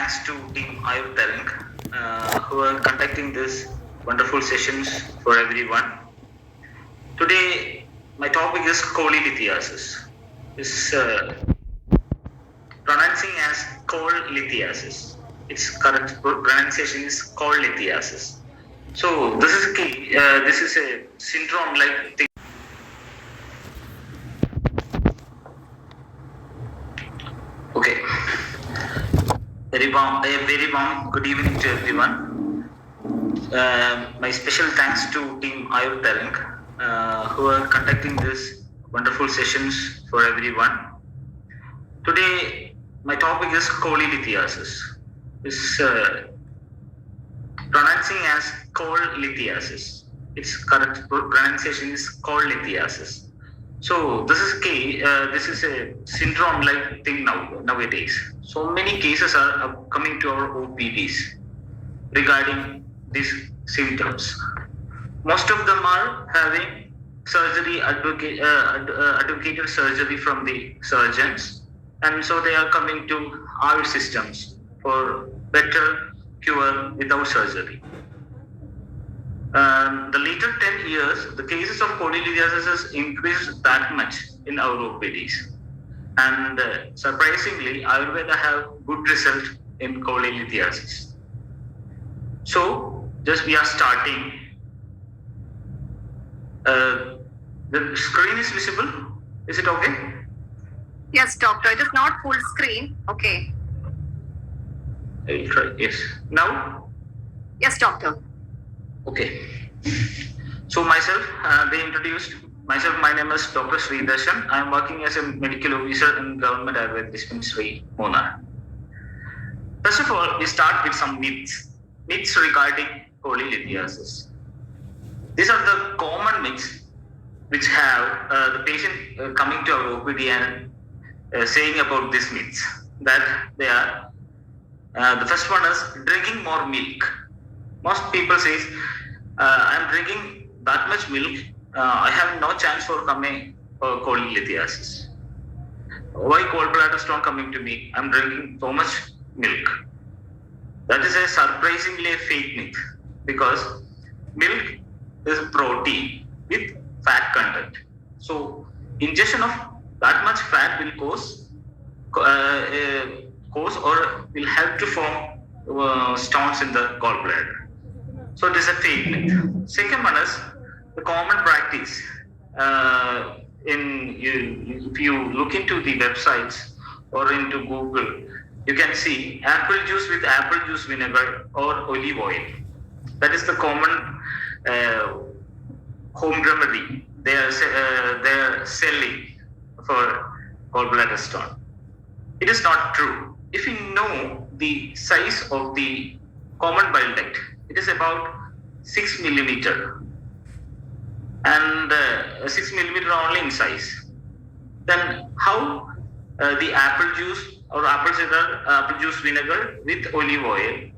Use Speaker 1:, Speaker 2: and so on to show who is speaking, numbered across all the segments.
Speaker 1: thanks to Team Ayur Tarang who are conducting this wonderful sessions for everyone. Today, my topic is cholelithiasis. It's pronouncing as cholelithiasis. Its correct pronunciation is cholelithiasis. So this is key. This is a syndrome-like thing. Okay. A very warm good evening to everyone. My special thanks to Team Ayur Tarang who are conducting this wonderful sessions for everyone. Today, my topic is cholelithiasis. It's pronouncing as cholelithiasis. Its correct pronunciation is cholelithiasis. So this is key. This is a syndrome-like thing nowadays. So many cases are coming to our OPDs regarding these symptoms. Most of them are having surgery advocated surgery from the surgeons, and so they are coming to our systems for better cure without surgery. The later 10 years, the cases of cholelithiasis has increased that much in our OPDs. And surprisingly, Ayurveda have good result in cholelithiasis. So, just we are starting. The screen is visible. Is it okay?
Speaker 2: Yes, doctor. It is not full screen. Okay.
Speaker 1: I will try. Yes. Now?
Speaker 2: Yes, doctor.
Speaker 1: Okay. So myself, they introduced myself. My name is Dr. Sri Darshan. I am working as a medical officer in Government Ayurveda Dispensary, Munnar. First of all, we start with some myths. Myths regarding cholelithiasis. These are the common myths which have the patient coming to our OPD and saying about these myths. That they are, the first one is drinking more milk. Most people say, I'm drinking that much milk, I have no chance for coming cholelithiasis. Why gallbladder stone coming to me? I'm drinking so much milk. That is a surprisingly fake myth, because milk is protein with fat content. So ingestion of that much fat will cause or will help to form stones in the gallbladder. So it is a fake myth. Second one is the common practice. If you look into the websites or into Google, you can see apple juice with apple juice vinegar or olive oil. That is the common home remedy they are selling for gallbladder stone. It is not true. If you know the size of the common bile duct, it is about 6 millimeter, and 6 millimeter only in size. Then how the apple juice or apple juice vinegar with olive oil,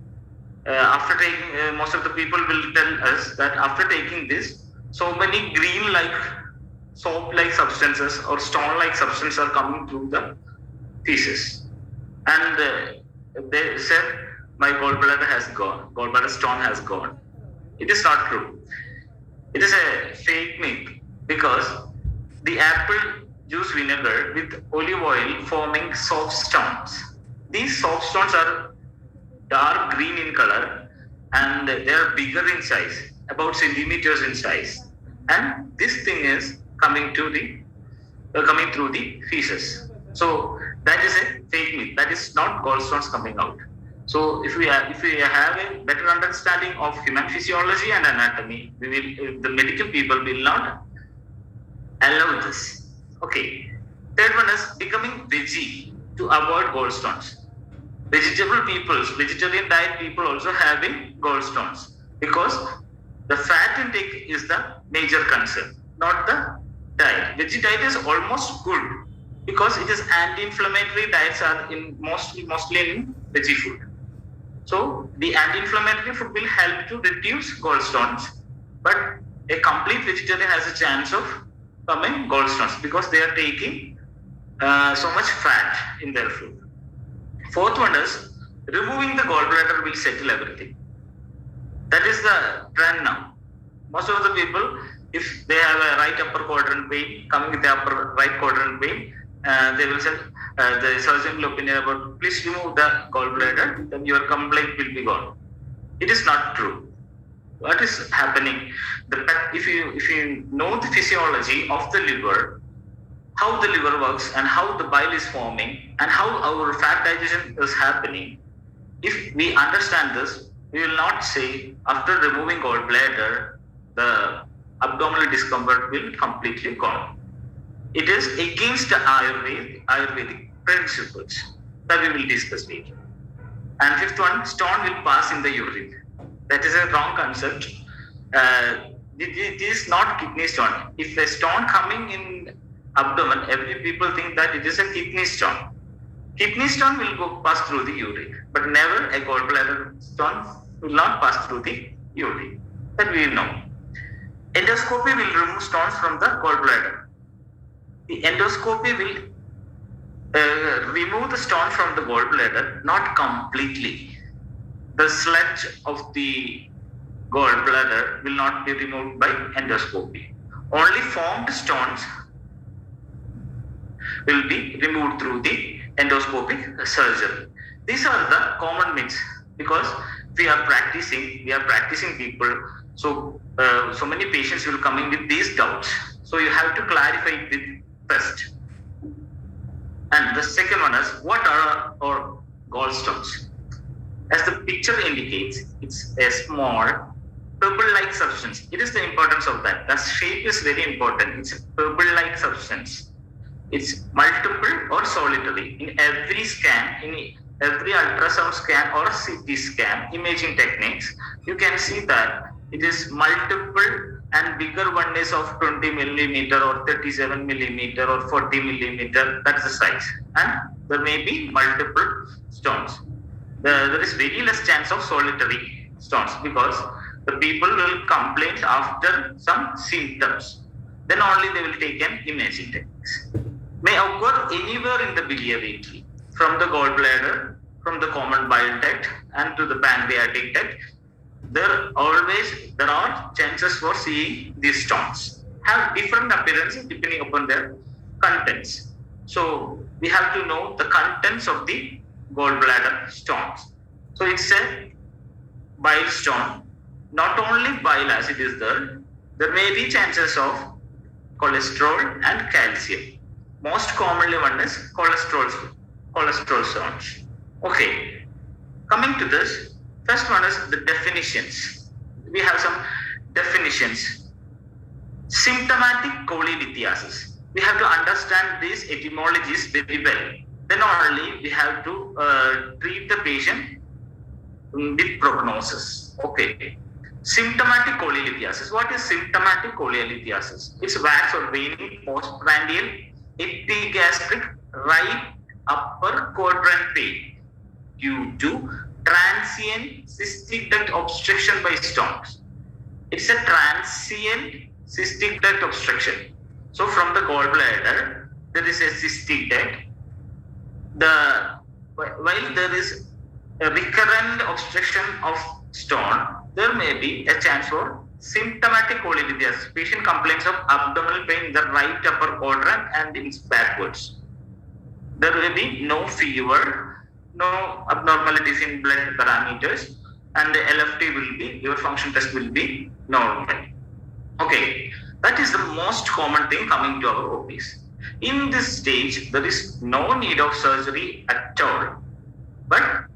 Speaker 1: after taking, most of the people will tell us that after taking this, so many green-like, soap-like substances or stone-like substances are coming through the feces, and they said my gallbladder has gone, gallbladder stone has gone. It is not true. It is a fake myth, because the apple juice vinegar with olive oil forming soap stones. These soap stones are dark green in color, and they are bigger in size, about centimeters in size. And this thing is coming through the feces. So that is a fake myth. That is not gallstones coming out. So if we have a better understanding of human physiology and anatomy, the medical people will not allow this. Okay. Third one is becoming veggie to avoid gallstones. Vegetarian diet people also having gallstones, because the fat intake is the major concern, not the diet. Veggie diet is almost good, because it is anti-inflammatory diets are mostly in veggie food. So the anti-inflammatory food will help to reduce gallstones, but a complete vegetarian has a chance of coming gallstones, because they are taking so much fat in their food. Fourth one is removing the gallbladder will settle everything. That is the trend now. Most of the people, if they have a right upper quadrant pain, coming with the upper right quadrant pain, they will say, the surgeon will opinion about, please remove the gallbladder, then your complaint will be gone. It is not true. What is happening? If you know the physiology of the liver, how the liver works and how the bile is forming and how our fat digestion is happening, if we understand this, we will not say after removing gallbladder, the abdominal discomfort will completely gone. It is against the Ayurvedic principles that we will discuss later. And fifth one, stone will pass in the urine. That is a wrong concept. It is not kidney stone. If a stone coming in abdomen, every people think that it is a kidney stone. Kidney stone will pass through the urine, but never a gallbladder stone will not pass through the urine. That we know. Endoscopy will remove stones from the gallbladder. The endoscopy will remove the stone from the gallbladder, not completely. The sludge of the gallbladder will not be removed by endoscopy. Only formed stones will be removed through the endoscopic surgery. These are the common myths, because we are practicing people. So many patients will come in with these doubts. So you have to clarify it first. And the second one is, what are our gallstones? As the picture indicates, it's a small pebble-like substance. It is the importance of that. The shape is very important. It's a pebble-like substance. It's multiple or solitary. In every scan, in every ultrasound scan or CT scan, imaging techniques, you can see that it is multiple, and bigger one is of 20 millimeter or 37 millimeter or 40 millimeter. That's the size. And there may be multiple stones. There is very less chance of solitary stones, because the people will complain after some symptoms. Then only they will take an imaging techniques. May occur anywhere in the biliary tree, from the gallbladder, from the common bile duct, and to the pancreatic duct. There are chances for seeing these stones. Have different appearances depending upon their contents. So we have to know the contents of the gallbladder stones. So it's a bile stone. Not only bile acid is there, there may be chances of cholesterol and calcium. Most commonly one is cholesterol stones. Okay, coming to this, first one is the definitions. We have some definitions. Symptomatic cholelithiasis. We have to understand these etymologies very well. Then only we have to treat the patient with prognosis. Okay. Symptomatic cholelithiasis. What is symptomatic cholelithiasis? It's wax or waning postprandial epigastric right upper quadrant pain due to transient cystic duct obstruction by stones. It's a transient cystic duct obstruction. So from the gallbladder, there is a cystic duct. While there is a recurrent obstruction of stone, there may be a chance for symptomatic cholelithiasis. Patient complains of abdominal pain in the right upper quadrant and it's backwards. There will be no fever, no abnormalities in blood parameters, and the LFT will be, your function test will be normal. Okay, that is the most common thing coming to our OPs. In this stage, there is no need of surgery at all. But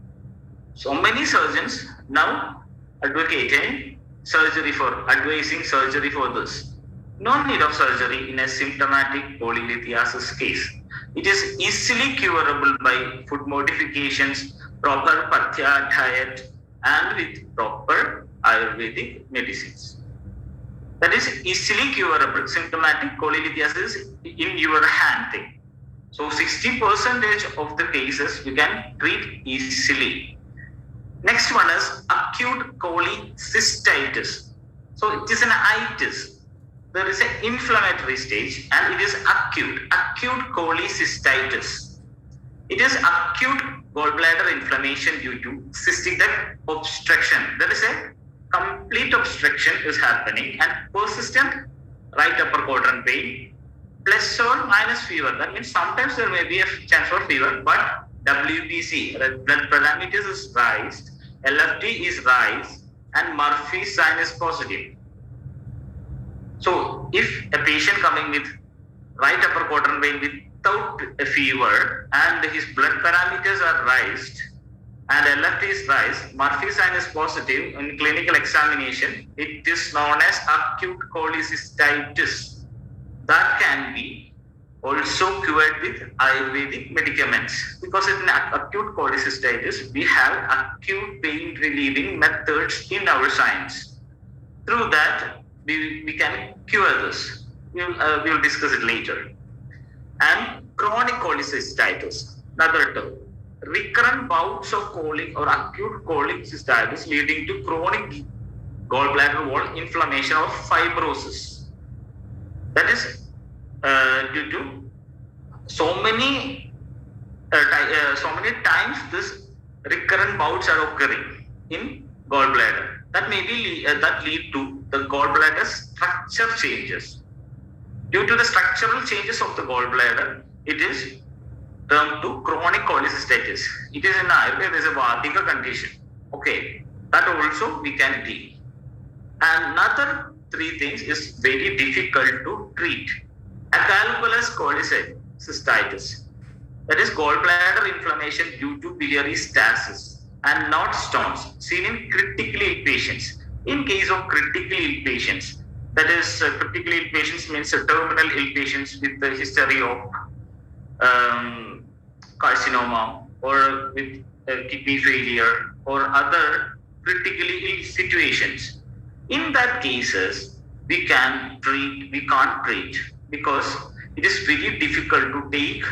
Speaker 1: so many surgeons now advocating advising surgery for this. No need of surgery in a symptomatic cholelithiasis case. It is easily curable by food modifications, proper pathya diet, and with proper Ayurvedic medicines. That is easily curable. Symptomatic cholelithiasis in your hand thing. So 60% of the cases you can treat easily. Next one is acute cholecystitis. So it is an itis. There is an inflammatory stage and it is acute cholecystitis. It is acute gallbladder inflammation due to cystic duct obstruction. There is a complete obstruction is happening and persistent right upper quadrant pain plus or minus fever. That means sometimes there may be a chance for fever, but WBC, blood parameters is raised, LFT is raised, and Murphy's sign is positive. So if a patient coming with right upper quadrant pain without a fever and his blood parameters are raised and LFT is raised, Murphy's sign is positive in clinical examination, it is known as acute cholecystitis. That can be also cured with Ayurvedic medicaments, because in acute cholecystitis we have acute pain relieving methods in our science. Through that we can cure this. We'll discuss it later. And chronic cholecystitis, another term. Recurrent bouts of colic or acute cholecystitis leading to chronic gallbladder wall inflammation or fibrosis. That is due to so many times this recurrent bouts are occurring in gallbladder. That may be that lead to the gallbladder structure changes. Due to the structural changes of the gallbladder, it is termed to chronic cholecystitis. It is in Ayurveda, there is a Vardika condition. Okay, that also we can deal. And another three things is very difficult to treat. Acalculous cholecystitis, that is gallbladder inflammation due to biliary stasis and not stones, seen in critically ill patients. In case of critically ill patients, that is critically ill patients means terminal ill patients with the history of carcinoma or with kidney failure or other critically ill situations. In that cases, we can't treat because it is very difficult to take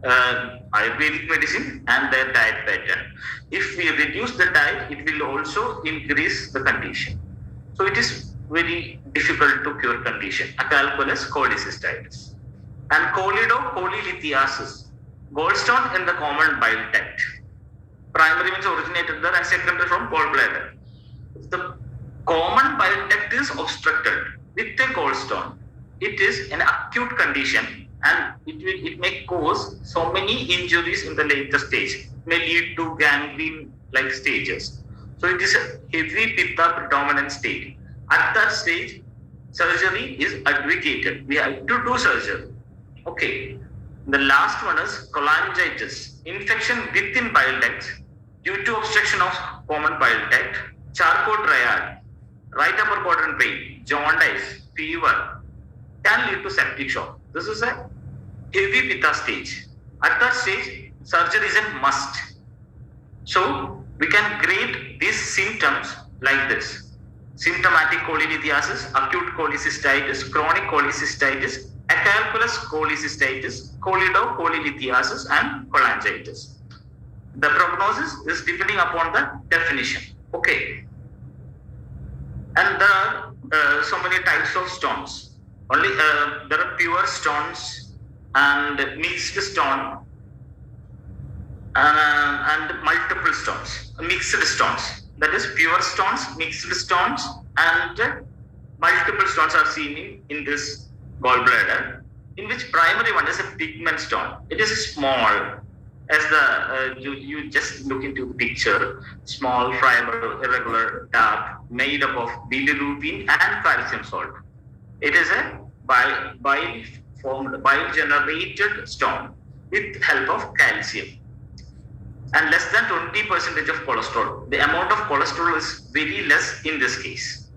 Speaker 1: Ayurvedic medicine and their diet pattern. If we reduce the diet, it will also increase the condition. So it is very difficult to cure condition, acalculous cholecystitis. And cholelithiasis, gallstone in the common bile duct. Primary means originated there and secondary from gallbladder. If the common bile duct is obstructed with a gallstone, it is an acute condition and it may cause so many injuries in the later stage. It may lead to gangrene like stages. So it is a heavy pitta predominant state. At that stage, surgery is advocated. We have to do surgery. Okay. The last one is cholangitis, infection within bile ducts due to obstruction of common bile duct, Charcot-Triad, right upper quadrant pain, jaundice, fever, can lead to septic shock. This is a heavy pitta stage. At that stage, surgery is a must. So we can grade these symptoms like this: symptomatic cholelithiasis, acute cholecystitis, chronic cholecystitis, acalculous cholecystitis, cholelithiasis, and cholangitis. The prognosis is depending upon the definition. Okay. And there are so many types of stones. Only there are pure stones and mixed stone and multiple stones, mixed stones. That is pure stones, mixed stones, and multiple stones are seen in this gallbladder, in which primary one is a pigment stone. It is small, as the you just look into the picture, small, friable, irregular, dark, made up of bilirubin and calcium salt. It is a bile generated stone with help of calcium. And less than 20% of cholesterol. The amount of cholesterol is very less in this case.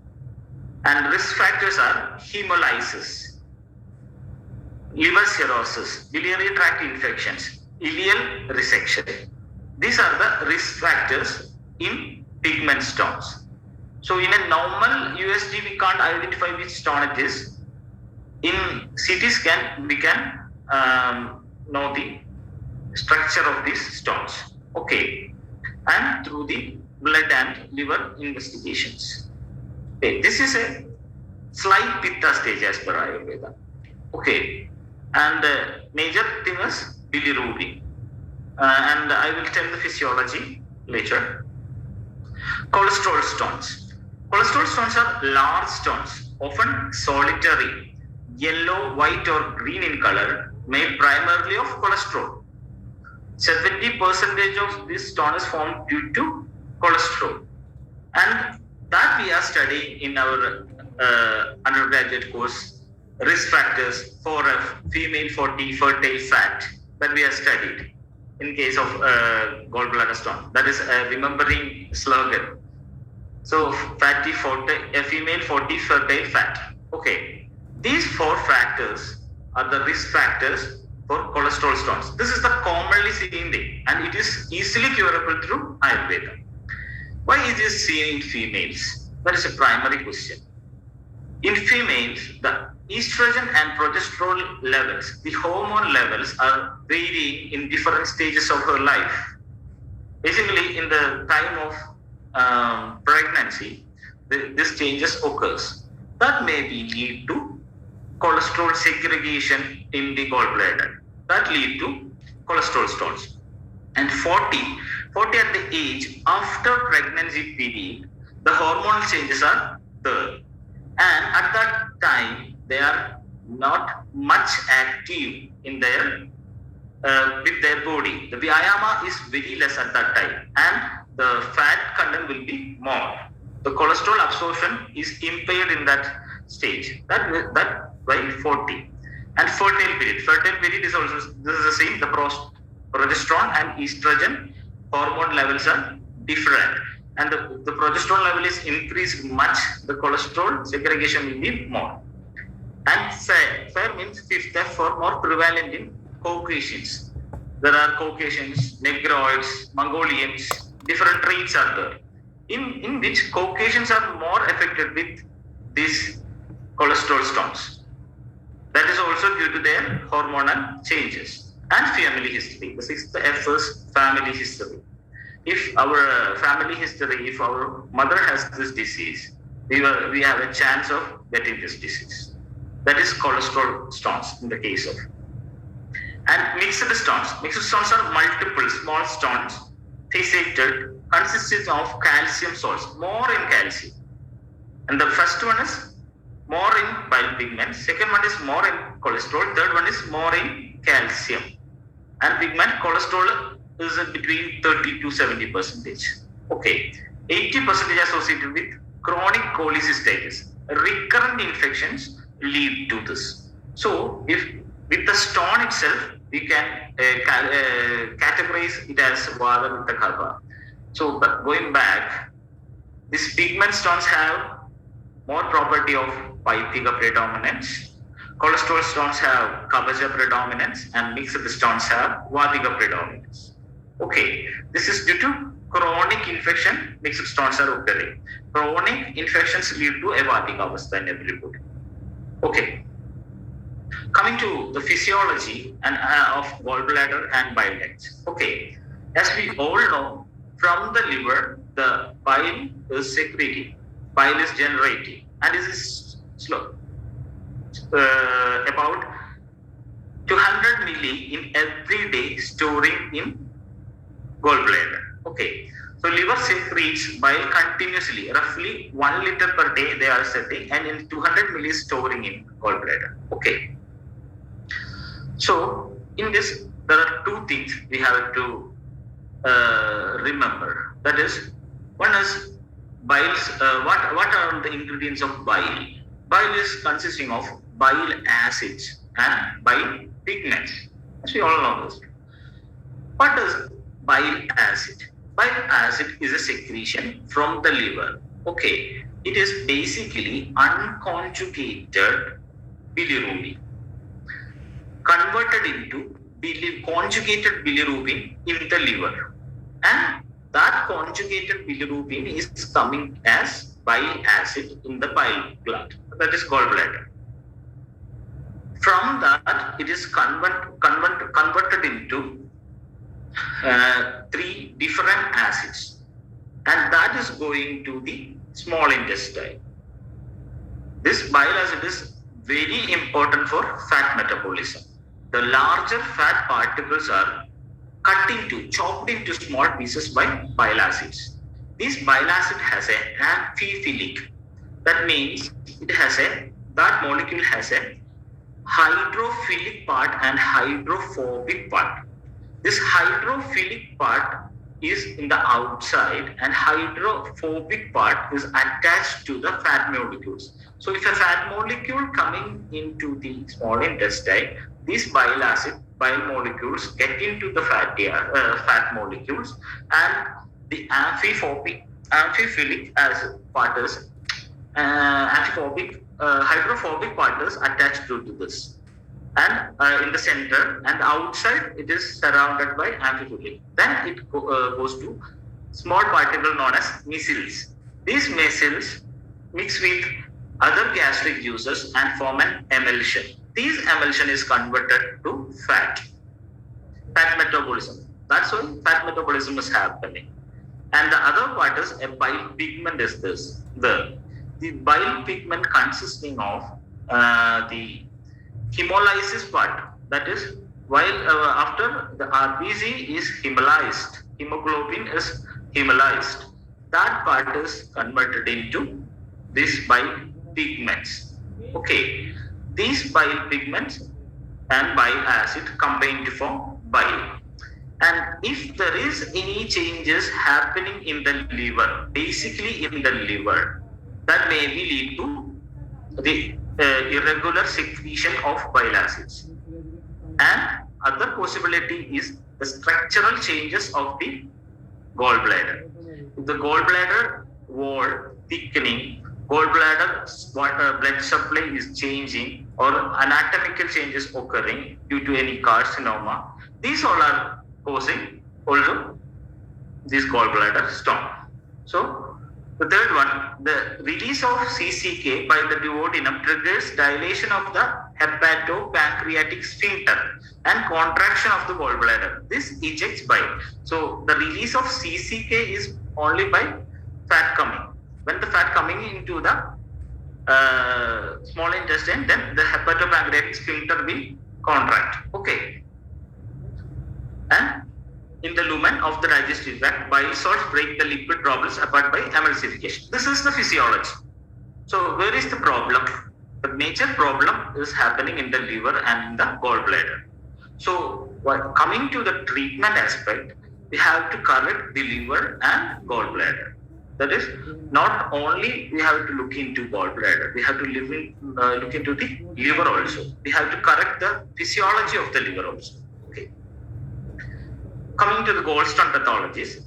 Speaker 1: And risk factors are hemolysis, liver cirrhosis, biliary tract infections, ileal resection. These are the risk factors in pigment stones. So in a normal USG, we can't identify which stone it is. In CT scan, we can know the structure of these stones. Okay, and through the blood and liver investigations. Okay, this is a slight pitta stage as per Ayurveda. Okay, and major thing is bilirubin. and I will tell the physiology later. Cholesterol stones. Cholesterol stones are large stones, often solitary, yellow, white, or green in color, made primarily of cholesterol. 70% of this stone is formed due to cholesterol, and that we are studying in our undergraduate course, risk factors for a female 40 fertile fat, that we have studied in case of gallbladder stone. That is a remembering slogan. So fatty 40, a female 40 fertile fat. Okay, these 4 factors are the risk factors for cholesterol stones. This is the commonly seen thing, and it is easily curable through Ayurveda. Why is this seen in females? That is a primary question. In females, the estrogen and progesterone levels, the hormone levels, are varying in different stages of her life. Basically, in the time of pregnancy, this changes occurs. That may lead to cholesterol segregation in the gallbladder. That lead to cholesterol stones. And 40 at the age after pregnancy period, the hormonal changes are there. And at that time, they are not much active in their with their body. The vyayama is very less at that time, and the fat content will be more. The cholesterol absorption is impaired in that stage. That by 40. And fertile period. Fertile period is also, this is the same. The progesterone and estrogen hormone levels are different, and the progesterone level is increased much. The cholesterol segregation will be more. And fair means fifth, therefore more prevalent in Caucasians. There are Caucasians, Negroids, Mongolians, different traits are there, in which Caucasians are more affected with these cholesterol stones. That is also due to their hormonal changes. And family history. The 6th F is family history. If our family history, if our mother has this disease, we have a chance of getting this disease. That is cholesterol stones in the case of. And mixed stones. Mixed stones are multiple small stones, fixated, consisting of calcium salts, more in calcium. And the first one is more in bile pigment, second one is more in cholesterol, third one is more in calcium. And pigment, cholesterol is between 30 to 70%. Okay, 80% associated with chronic cholecystitis. Recurrent infections lead to this. So, if with the stone itself, we can categorize it as Vata Pitta Kapha. So, but going back, these pigment stones have more property of Paitika predominance. Cholesterol stones have Kabaja predominance, and mixed stones have Vatika predominance. Okay, this is due to chronic infection. Mixed stones are occurring. Chronic infections lead to a Vatika avastha in everybody. Okay, coming to the physiology and of gallbladder and bile ducts. Okay, as we all know, from the liver, the bile is secreting, bile is generating, and this is slow. About 200 milli in every day storing in gallbladder. Okay, so liver secretes bile continuously, roughly 1 liter per day they are setting, and in 200 milli storing in gallbladder. Okay, so in this there are 2 things we have to remember. That is, one is biles. What are the ingredients of bile? Bile is consisting of bile acids and bile pigments. As we all know this. What is bile acid? Bile acid is a secretion from the liver. Okay, it is basically unconjugated bilirubin converted into conjugated bilirubin in the liver, and that conjugated bilirubin is coming as bile acid in the bile gland, that is gallbladder. From that, it is converted into 3 different acids, and that is going to the small intestine. This bile acid is very important for fat metabolism. The larger fat particles are chopped into small pieces by bile acids. This bile acid has a amphiphilic. That means that molecule has a hydrophilic part and hydrophobic part. This hydrophilic part is in the outside and hydrophobic part is attached to the fat molecules. So if a fat molecule coming into the small intestine, these bile molecules get into the fat molecules, and the amphiphilic hydrophobic part is attached to this, and in the center and outside it is surrounded by amphiphilic. Then it goes to small particle known as micelles. These micelles mix with other gastric juices and form an emulsion. This emulsion is converted to fat metabolism. That's why fat metabolism is happening. And the other part is a bile pigment is this. The bile pigment consisting of the hemolysis part. That is, while after the RBC is hemolyzed, hemoglobin is hemolyzed, that part is converted into these bile pigments. Okay, these bile pigments and bile acid combine to form bile. And if there is any changes happening in the liver, basically in the liver, that may lead to the irregular secretion of bile acids. And other possibility is the structural changes of the gallbladder. If the gallbladder wall thickening, gallbladder blood supply is changing, or anatomical changes occurring due to any carcinoma, these all are causing also this gallbladder stone. So the third one, the release of CCK by the duodenum triggers dilation of the hepatopancreatic sphincter and contraction of the gallbladder. This ejects bile. So the release of CCK is only by fat coming. When the fat coming into the small intestine, then the hepatopancreatic sphincter will contract. Okay. And in the lumen of the digestive tract, bile salts break the lipid droplets apart by emulsification. This is the physiology. So where is the problem? The major problem is happening in the liver and in the gallbladder. So coming to the treatment aspect, we have to correct the liver and gallbladder. That is, not only we have to look into gallbladder, we have to look into the liver also. We have to correct the physiology of the liver also. Okay. Coming to the gallstone pathologies,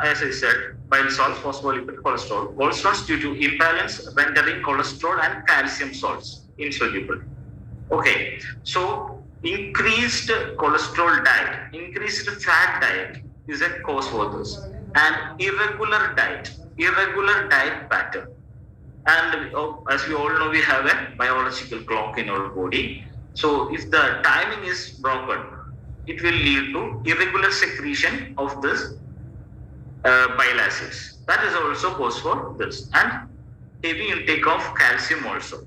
Speaker 1: as I said, bile salts, phospholipid, cholesterol. Gallstones due to imbalance rendering cholesterol and calcium salts insoluble. Okay, so increased cholesterol diet, increased fat diet is a cause for this, and irregular diet pattern. And as we all know, we have a biological clock in our body. So if the timing is broken, it will lead to irregular secretion of this bile acids. That is also cause for this, and heavy intake of calcium also.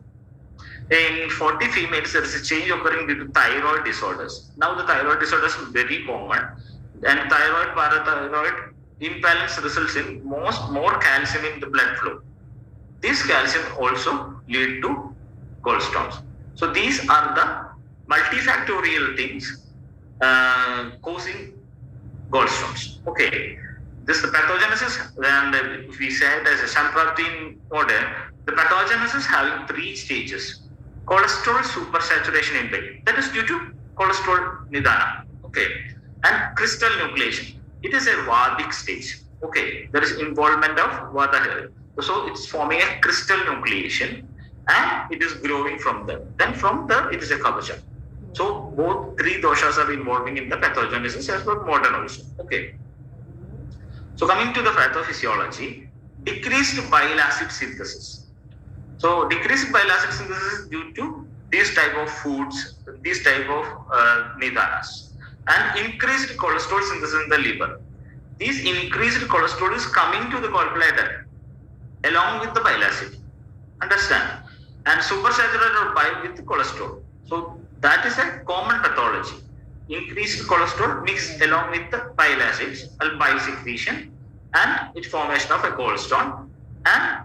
Speaker 1: In 40 females, there is a change occurring due to thyroid disorders. Now the thyroid disorders are very common, and thyroid parathyroid imbalance results in more calcium in the blood flow. This calcium also lead to gallstones. So these are the multifactorial things causing gallstones. Okay, this is the pathogenesis, and if we say it as a Champraptin model, the pathogenesis having 3 stages. Cholesterol supersaturation in bile, that is due to cholesterol nidana. Okay, and crystal nucleation, it is a Vadic stage. Okay, there is involvement of Vata here. So it's forming a crystal nucleation, and it is growing from there. Then from there, it is a Kavacha. So both 3 doshas are involving in the pathogenesis as well modern also. Okay. So coming to the pathophysiology, decreased bile acid synthesis. So decreased bile acid synthesis is due to these type of foods, these type of nidanas, and increased cholesterol synthesis in the liver. This increased cholesterol is coming to the gallbladder along with the bile acid. Understand? And supersaturated bile with cholesterol. So that is a common pathology. increased cholesterol mixed along with the bile acids and bile secretion and its formation of a gallstone, and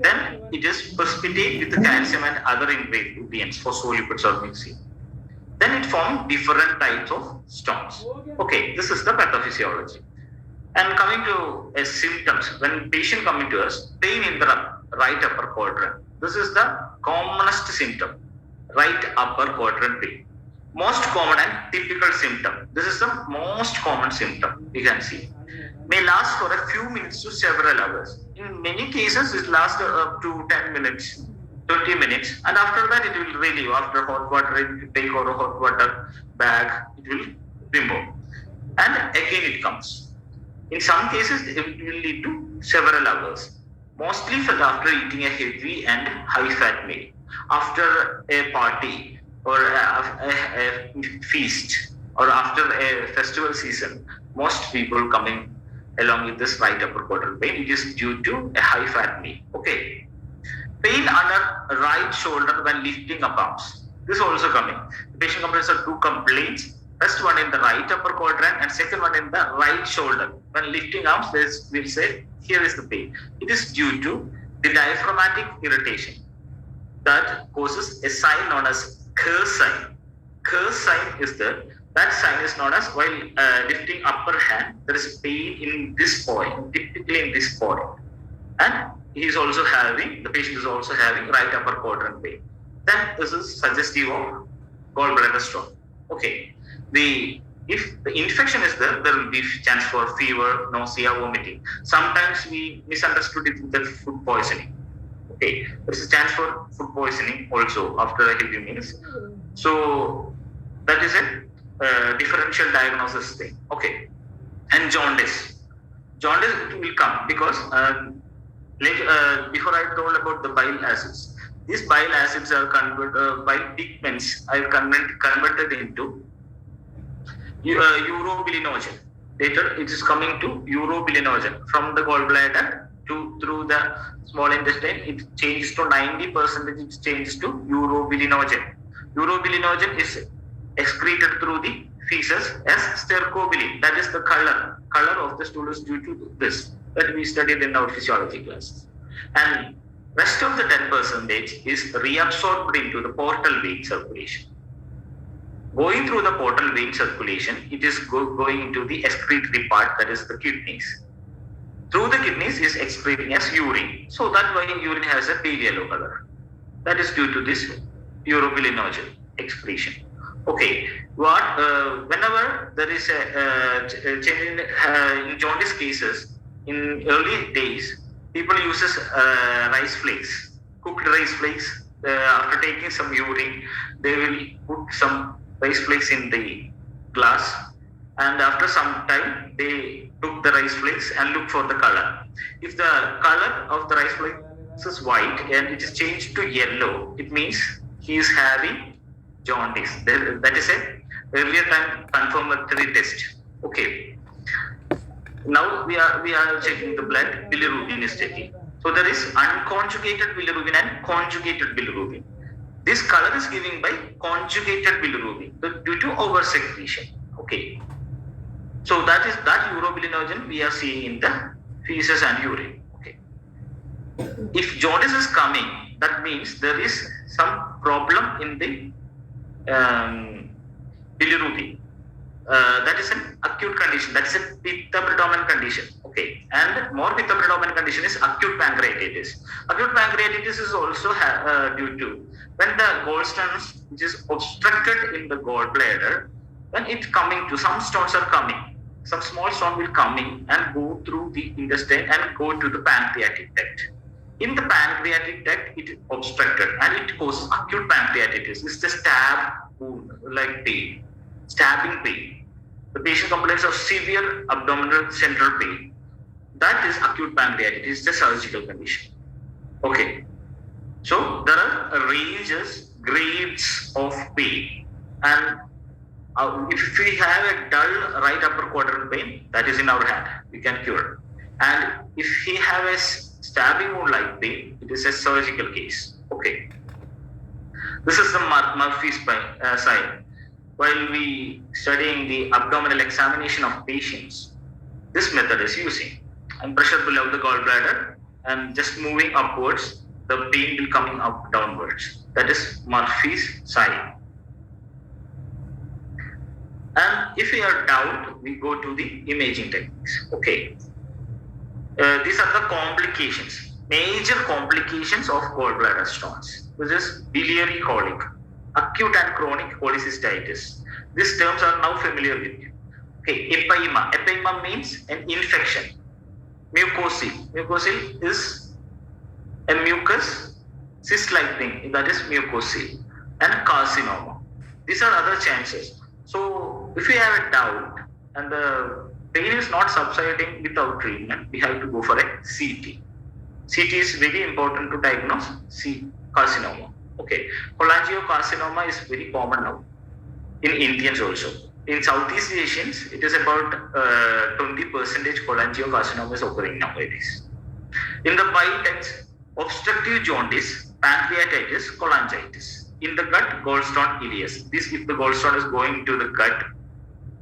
Speaker 1: then it is precipitate with the calcium and other ingredients, phospholipids or mixing. Then it forms different types of stones. Okay, this is the pathophysiology. And coming to symptoms, when patient coming to us, pain in the right upper quadrant. This is the commonest symptom, right upper quadrant pain. Most common and typical symptom. This is the most common symptom you can see. May last for a few minutes to several hours. In many cases, it lasts up to 10 minutes, 20 minutes, and after that it will relieve. After hot water, if you take out a hot water bag, it will remove. And again it comes. In some cases, it will lead to several hours. Mostly after eating a heavy and high-fat meal, after a party or a feast, or after a festival season. Most people coming along with this right upper quadrant pain, it is due to a high-fat meal. Okay. Pain under right shoulder when lifting up arms. This also coming. The patient complains of two complaints. First one in the right upper quadrant and second one in the right shoulder. When lifting arms, we'll say, here is the pain. It is due to the diaphragmatic irritation that causes a sign known as Kerr sign. Kerr sign is that sign is known as while lifting upper hand, there is pain in this point, typically in this point. And the patient is also having right upper quadrant pain. Then this is suggestive of gallbladder stone. Okay. If the infection is there will be chance for fever, nausea, vomiting. Sometimes we misunderstood it with the food poisoning. Okay, there is a chance for food poisoning also after a heavy meals. So that is a differential diagnosis thing. Okay, and jaundice will come because before I told about the bile acids. These bile acids are bile pigments are converted into urobilinogen. Later, it is coming to urobilinogen from the gallbladder through the small intestine. It changes to 90%. It changes to urobilinogen. Urobilinogen is excreted through the feces as stercobilin. That is the color of the stool is due to this that we studied in our physiology classes. And rest of the 10% is reabsorbed into the portal vein circulation. Going through the portal vein circulation, it is going into the excretory part, that is the kidneys. Through the kidneys is excreting as urine. So that's why urine has a pale yellow color. That is due to this urobilinogen excretion. Okay, whenever there is a change in jaundice cases, in early days, people uses rice flakes, cooked rice flakes. After taking some urine, they will put some rice flakes in the glass, and after some time they took the rice flakes and look for the color. If the color of the rice flakes is white and it is changed to yellow, it means he is having jaundice. That is a earlier time confirmatory test. Okay. Now we are checking the blood. Bilirubin is checking. So there is unconjugated bilirubin and conjugated bilirubin. This color is given by conjugated bilirubin due to oversecretion. Okay. So that urobilinogen we are seeing in the feces and urine. Okay. If jaundice is coming, that means there is some problem in the bilirubin. That is an acute condition. That is a pitta predominant condition. Okay, and more pitta predominant condition is acute pancreatitis. Acute pancreatitis is also due to when the gallstones which is obstructed in the gallbladder, when it coming to some stones are coming, some small stone will coming and go through the intestine and go to the pancreatic duct. In the pancreatic duct, it is obstructed and it causes acute pancreatitis. It's the stab wound, like pain, stabbing pain. The patient complains of severe abdominal central pain. That is acute pancreatitis. It's a surgical condition. Okay. So there are grades of pain. And if we have a dull right upper quadrant pain, that is in our hand. We can cure. And if he have a stabbing wound like pain, it is a surgical case. Okay. This is the Murphy's sign. while we studying the abdominal examination of patients, this method is using. And pressure below the gallbladder and just moving upwards, the pain will coming up downwards. That is Murphy's sign. And if we are doubt, we go to the imaging techniques. Okay. These are the complications, major complications of gallbladder stones, which is biliary colic, acute and chronic cholecystitis. These terms are now familiar with you. Okay, epeima. Epeima means an infection. Mucocele. Mucocele is a mucus cyst-like thing, that is mucocele. And carcinoma. These are other chances. So if we have a doubt and the pain is not subsiding without treatment, we have to go for a CT. CT is very important to diagnose carcinoma. Okay, cholangiocarcinoma is very common now in Indians also. In Southeast Asians, it is about 20% cholangiocarcinoma is occurring nowadays. In the bile ducts, obstructive jaundice, pancreatitis, cholangitis. In the gut, gallstone ileus. This, if the gallstone is going to the gut,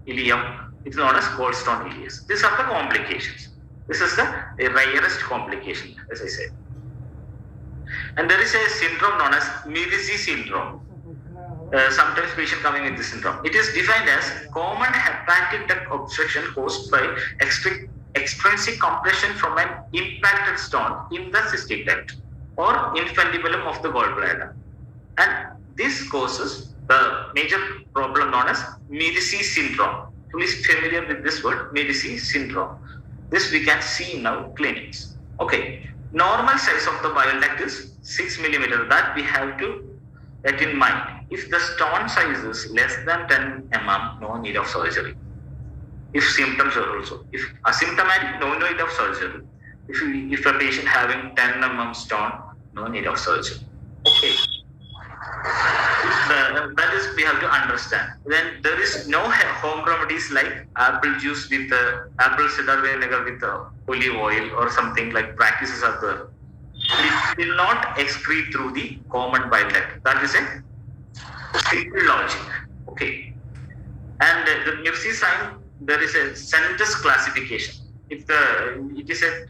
Speaker 1: ileum, it's known as gallstone ileus. These are the complications. This is the rarest complication, as I said. And there is a syndrome known as Mirizi syndrome. Sometimes patient coming with this syndrome. It is defined as common hepatic duct obstruction caused by extrinsic compression from an impacted stone in the cystic duct or infundibulum of the gallbladder. And this causes the major problem known as Mirizi syndrome. Please familiar with this word, Mirizi syndrome. This we can see in our clinics. Okay, normal size of the bile duct is 6 millimeter. That we have to get in mind. If the stone size is less than 10 mm, no need of surgery. If symptoms are also, if asymptomatic, no need of surgery. If a patient having 10 mm stone, no need of surgery. Okay. That is we have to understand. Then there is no home remedies like apple juice with apple cider vinegar with olive oil or something like practices are there. It will not excrete through the common bile duct. That is a simple logic. Okay. And the Murphy sign, there is a Sendes classification. If it is a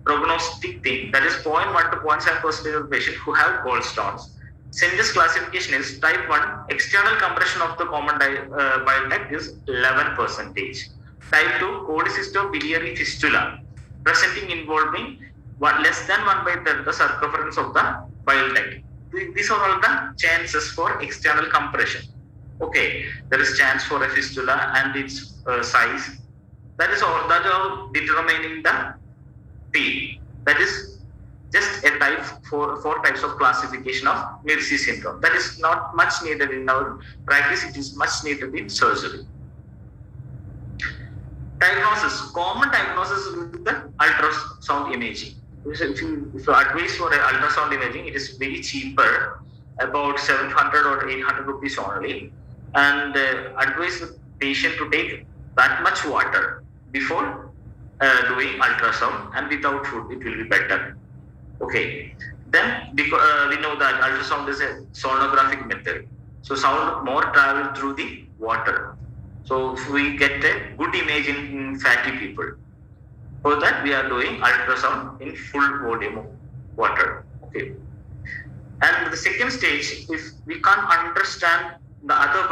Speaker 1: prognostic thing, that is 0.1 to 0.7% of patient who have gallstones. Sendes classification is type 1, external compression of the common bile duct is 11%. Type 2, cholecystobiliary fistula, presenting involving less than 1/3 the circumference of the bile duct. These are all the chances for external compression. Okay, there is chance for a fistula and its size. That is all determining the pain. That is just a type four types of classification of Mirizi syndrome. That is not much needed in our practice. It is much needed in surgery. Diagnosis. Common diagnosis with the ultrasound imaging. If you advise for an ultrasound imaging, it is very cheaper, about 700 or 800 rupees only. And advise the patient to take that much water before doing ultrasound, and without food it will be better. Okay, then because we know that ultrasound is a sonographic method, so sound more travel through the water. So if we get a good image in fatty people, for that we are doing ultrasound in full volume of water. Okay, and the second stage, if we can't understand the other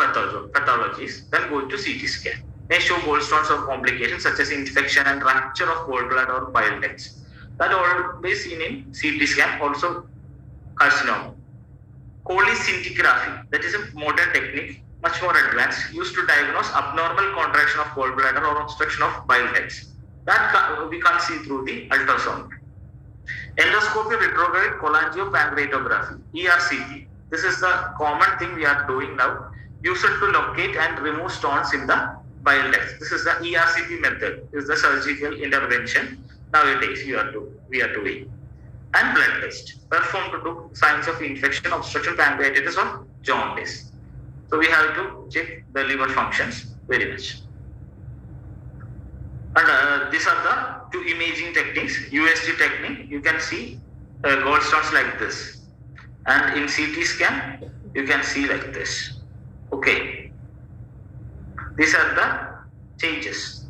Speaker 1: pathologies, then go to CT scan. May show gallstones or complications such as infection and rupture of gallbladder or bile ducts. That always seen in CT scan, also carcinoma. Cholecystography, that is a modern technique, much more advanced, used to diagnose abnormal contraction of gallbladder or obstruction of bile ducts. That we can't see through the ultrasound. Endoscopy retrograde cholangiopancreatography, ERCP. This is the common thing we are doing now, used to locate and remove stones in the bile ducts. This is the ERCP method. This is the surgical intervention nowadays we are doing. And blood test performed to do signs of infection, obstruction, pancreatitis or jaundice. So we have to check the liver functions very much. And these are the two imaging techniques. USG technique, you can see gallstones like this, and in CT scan you can see like this. Okay, These are the changes.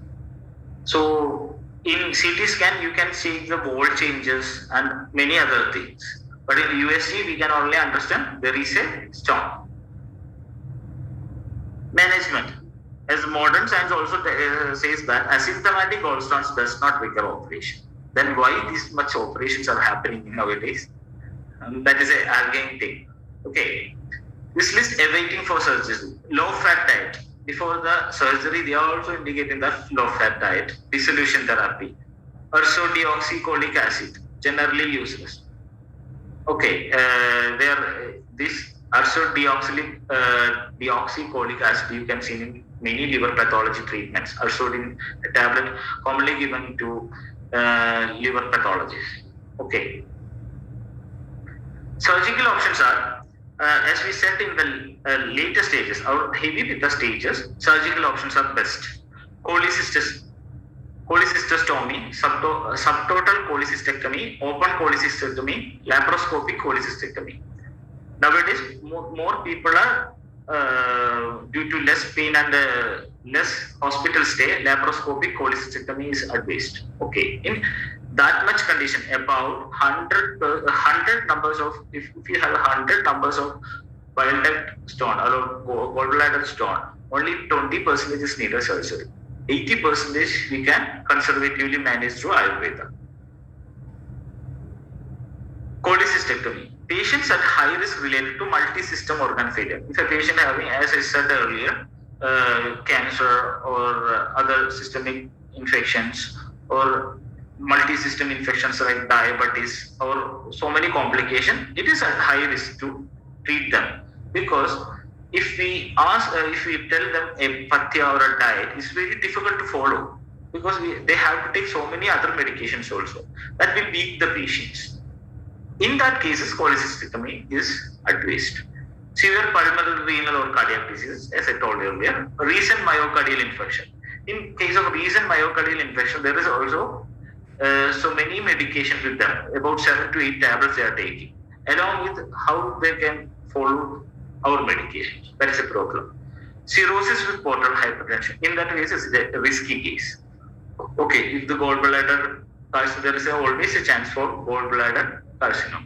Speaker 1: So in CT scan, you can see the wall changes and many other things. But in USG, we can only understand there is a stone. Management. As modern science also says that asymptomatic gallstones does not require operation. Then why this much operations are happening nowadays? That is a arguing thing. Okay. This list awaiting for surgery. Low fat diet. Before the surgery, they are also indicating that low fat diet, dissolution therapy, ursodeoxycholic acid, generally useless. Okay, this deoxycholic acid you can see in many liver pathology treatments. Ursodin, a tablet commonly given to liver pathologists. Okay. Surgical options are, as we said in the later stages, or heavy with the stages, surgical options are best. Cholecystostomy, subtotal cholecystectomy, open cholecystectomy, laparoscopic cholecystectomy. Nowadays, more people are, due to less pain and less hospital stay, laparoscopic cholecystectomy is advised. Okay, in that much condition, about 100 numbers of, if you have 100 numbers of bile duct stone or gallbladder stone, only 20% is needed surgery. 80% we can conservatively manage through Ayurveda. Cholecystectomy. Patients at high risk related to multi-system organ failure. If a patient having, as I said earlier, cancer or other systemic infections or multi-system infections like diabetes or so many complications, it is at high risk to treat them. Because if we tell them a pathya or a diet, it's very difficult to follow because they have to take so many other medications also. That will weak the patients. In that cases, cholecystectomy is advised. Severe pulmonary, renal or cardiac disease, as I told earlier, recent myocardial infarction. In case of recent myocardial infarction, there is also so many medications with them, about 7 to 8 tablets they are taking, along with how they can follow our medications. That is a problem. Cirrhosis with portal hypertension. In that case, is a risky case. Okay, if the gallbladder carcinoma, there is always a chance for gallbladder carcinoma.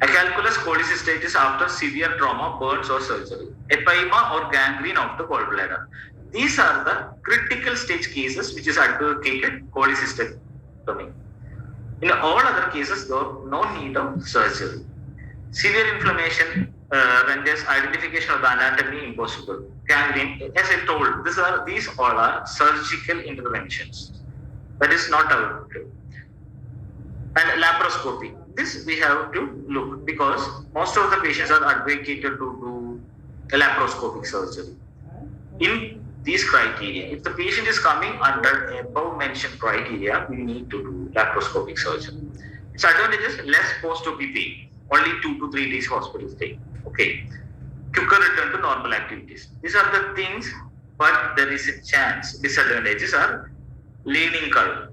Speaker 1: Acalculous cholecystitis after severe trauma, burns or surgery. Epeima or gangrene of the gallbladder. These are the critical stage cases which is advocated cholecystectomy. In all other cases, though, no need of surgery. Severe inflammation renders identification of the anatomy impossible. Gangrene, as I told, these all are surgical interventions. That is not our view. And laparoscopy. This we have to look because most of the patients are advocated to do a laparoscopic surgery. In these criteria, if the patient is coming under above mentioned criteria, we need to do laparoscopic surgery. Its advantages: less post-op pain, only 2 to 3 days hospital stay. Okay, quicker return to normal activities. These are the things, but there is a chance. Disadvantages are leaning curve.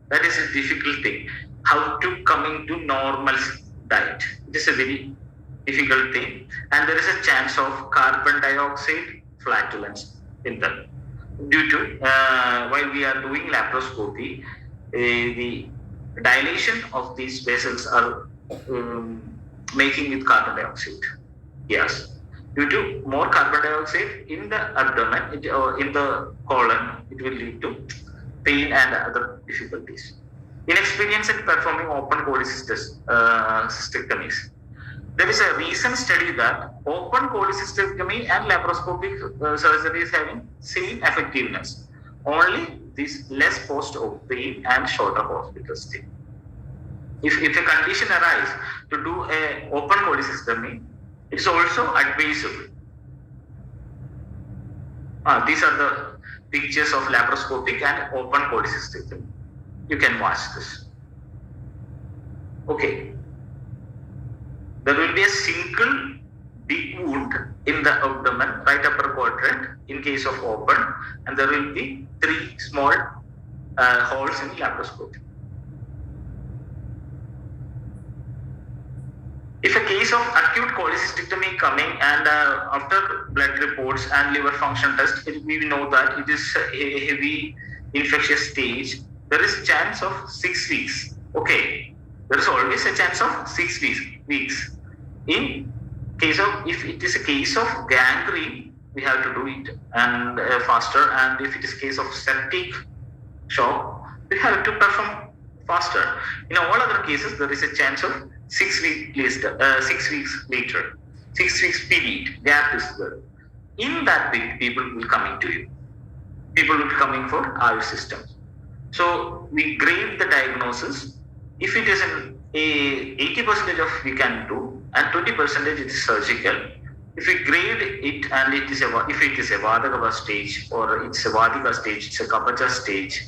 Speaker 1: That is a difficult thing. How to coming to normal diet. It is a very difficult thing, and there is a chance of carbon dioxide flatulence in them. Due to while we are doing laparoscopy, the dilation of these vessels are making with carbon dioxide. Yes, due to more carbon dioxide in the abdomen or in the colon, it will lead to pain and other difficulties. Inexperience in performing open cholecystectomies. There is a recent study that open cholecystectomy and laparoscopic surgery is having same effectiveness. Only this less post-op pain and shorter hospital stay. If a condition arises to do a open cholecystectomy, it's also advisable. These are the pictures of laparoscopic and open cholecystectomy. You can watch this. Okay. There will be a single big wound in the abdomen, right upper quadrant, in case of open, and there will be 3 small holes in laparoscopy. If a case of acute cholecystectomy coming and after blood reports and liver function test, we know that it is a heavy infectious stage. There is chance of 6 weeks. Okay, there is always a chance of 6 weeks. In case of, if it is a case of gangrene, we have to do it and faster. And if it is case of septic shock, we have to perform faster. In all other cases, there is a chance of 6 weeks later, 6 weeks later, 6 weeks period gap is there. In that period, people will coming to you. People will be coming for our system. So we grade the diagnosis. If it is an 80% of we can do, and 20% it is surgical. If we grade it and it is if it is a Vadakava stage or it's a Vadika stage, it's a Kapacha stage,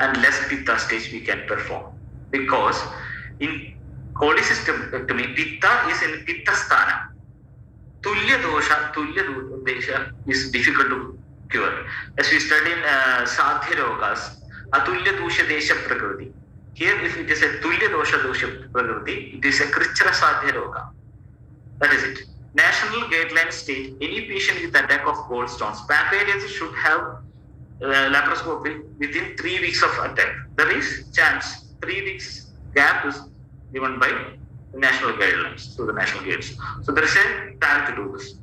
Speaker 1: and less Pitta stage we can perform. Because in cholecystectomy, Pitta is in Pitta Sthana. Tulya dosha is difficult to cure. As we study in Sadhya Rogas, Atulya dosha desha prakriti. Here, if it is a Tulya dosha prakriti, it is a Krichra Sadhya Roga. That is it. National guidelines state any patient with attack of gallstones, pancreatitis should have laparoscopy within 3 weeks of attack. There is chance 3 weeks gap is given by the national guidelines, through the national guidelines. So there is a time to do this.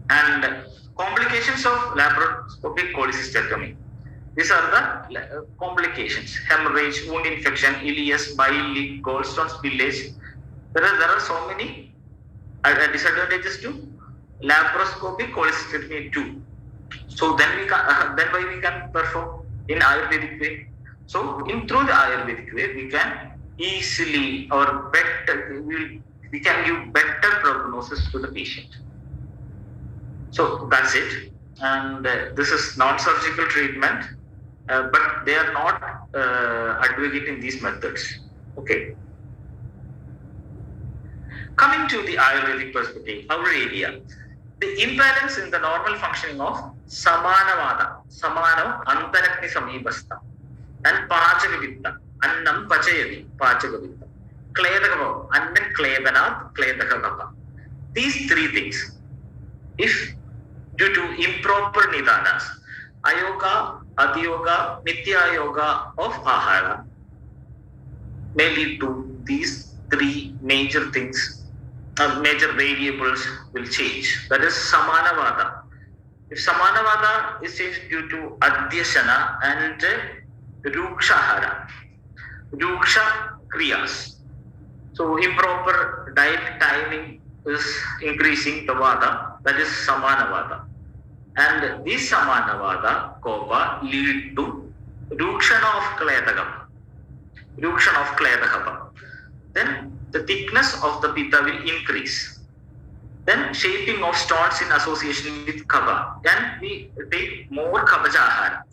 Speaker 1: And complications of laparoscopic cholecystectomy. These are the complications: hemorrhage, wound infection, ileus, bile leak, gallstones, spillage. There are so many disadvantages to laparoscopic cholecystectomy too. So then why we can perform in Ayurvedic way. So through the Ayurvedic way, we can easily or better, we can give better prognosis to the patient. So that's it. And this is non-surgical treatment, but they are not advocating these methods. Okay. Coming to the Ayurvedic perspective, our area, the imbalance in the normal functioning of Samanavada, Samano Antarakni Samibasta, and Pachakavitta, Annam Pachayati, Pachakavitta, Kledakava, Annan Kledanat, Kledakava. These three things, if due to improper nidanas, ayoga, adiyoga, nitya yoga of ahara, may lead to these three major things. Major variables will change. That is Samanavada. If Samanavada is changed due to Adhyasana and Rukshahara, Ruksha Kriyas. So improper diet timing is increasing the Vada, that is Samanavada. And this Samanavada Kopa lead to Rukshana of Kledagam. Rukshana of Kledagam. Then the thickness of the Pitta will increase. Then shaping of stones in association with Kava. Then we take more Kabaja Ahara.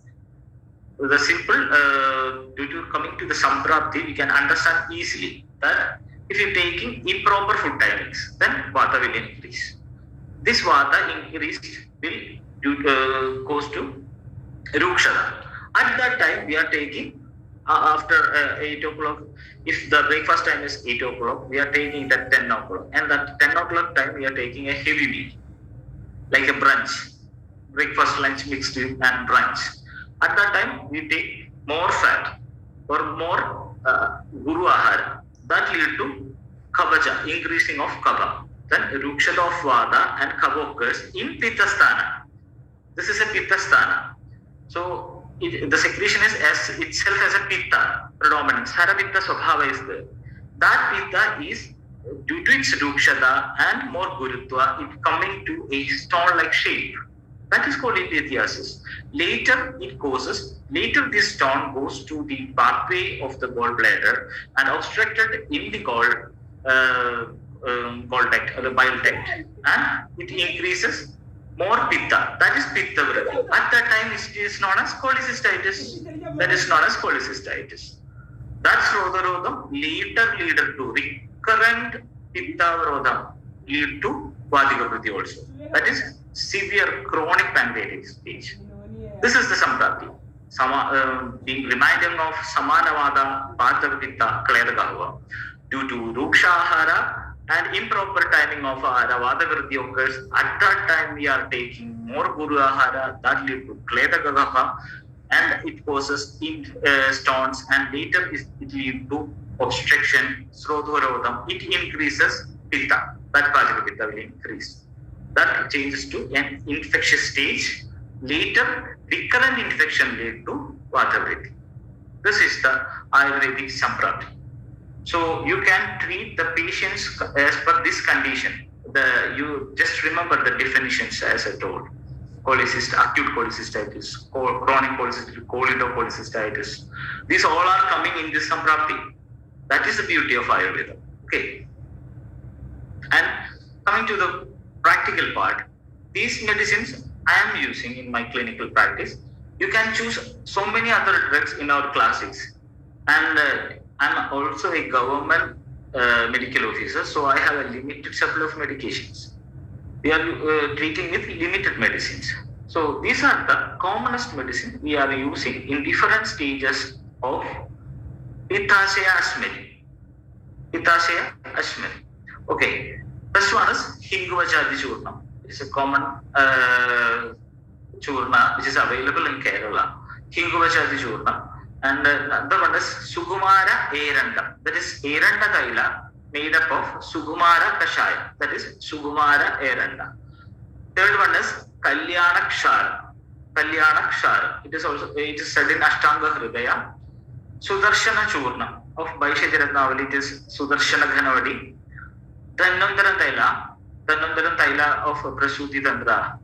Speaker 1: The simple, due to coming to the Samprapti, we can understand easily that if you're taking improper food timings, then Vata will increase. This Vata increase will goes to Rukshana. At that time, we are taking after 8 o'clock, if the breakfast time is 8 o'clock, we are taking it at 10 o'clock. And at 10 o'clock time, we are taking a heavy meal, like a brunch, breakfast, lunch mixed and brunch. At that time, we take more fat or more Guru Ahara. That lead to Kabaja, increasing of Kaba. Then Rukshada of Vada and Kaba occurs in Pitta Sthana. This is a Pitta Sthana. So the secretion is as itself as a Pitta predominance. Harapitta Swabhava is there. That Pitta is due to its Rukshada and more Gurutva, it coming to a stone-like shape. That is called lithiasis. Later this stone goes to the pathway of the gallbladder and obstructed in the gall duct or the bile duct, and it increases more Pitta. That is Pitta Vrati. At that time, it is known as cholecystitis. That is known as cholecystitis. That's Rodha later to recurrent Pitta Vrodha lead to Vadika Vrati also. That is severe chronic pancreatic stage. This is the Samprapti. Being reminding of Samanavada, Pachakavitta, Kledagahava. Due to Rukshahara and improper timing of ahara, Vata-vritti occurs. At that time, we are taking more Guru Ahara, that lead to Kledakagaha, and it causes stones, and later it lead to obstruction, Srodhorodham. It increases Pitta. That Vajika Pitta will increase. That changes to an infectious stage. Later, recurrent infection lead to Vata-vritti. This is the Ayurvedic Samprati. So you can treat the patients as per this condition. You just remember the definitions as I told. Acute cholecystitis, chronic cholecystitis, colidocholecystitis. These all are coming in this Samprapti. That is the beauty of Ayurveda. Okay. And coming to the practical part, these medicines I am using in my clinical practice. You can choose so many other drugs in our classics. And I'm also a government medical officer, so I have a limited supply of medications. We are treating with limited medicines. So these are the commonest medicines we are using in different stages of Pittashaya Ashmani. Pittashaya Ashmani. Okay. First one is Hinguvachadi Churnam. It's a common Churna which is available in Kerala. Hinguvachadi Churna. And the other one is Sugumara Eranda. That is Eranda Kaila made up of Sugumara Kashaya. That is Sugumara Eranda. Third one is Kalyana Kshara. Kalyana Kshara. It is said in Ashtanga Hridaya. Sudarshana Churna of Vaishyajaratnavali. It is Sudarshana Ghanavadi. Dhanvantaran Taila of Prasuti Tantra.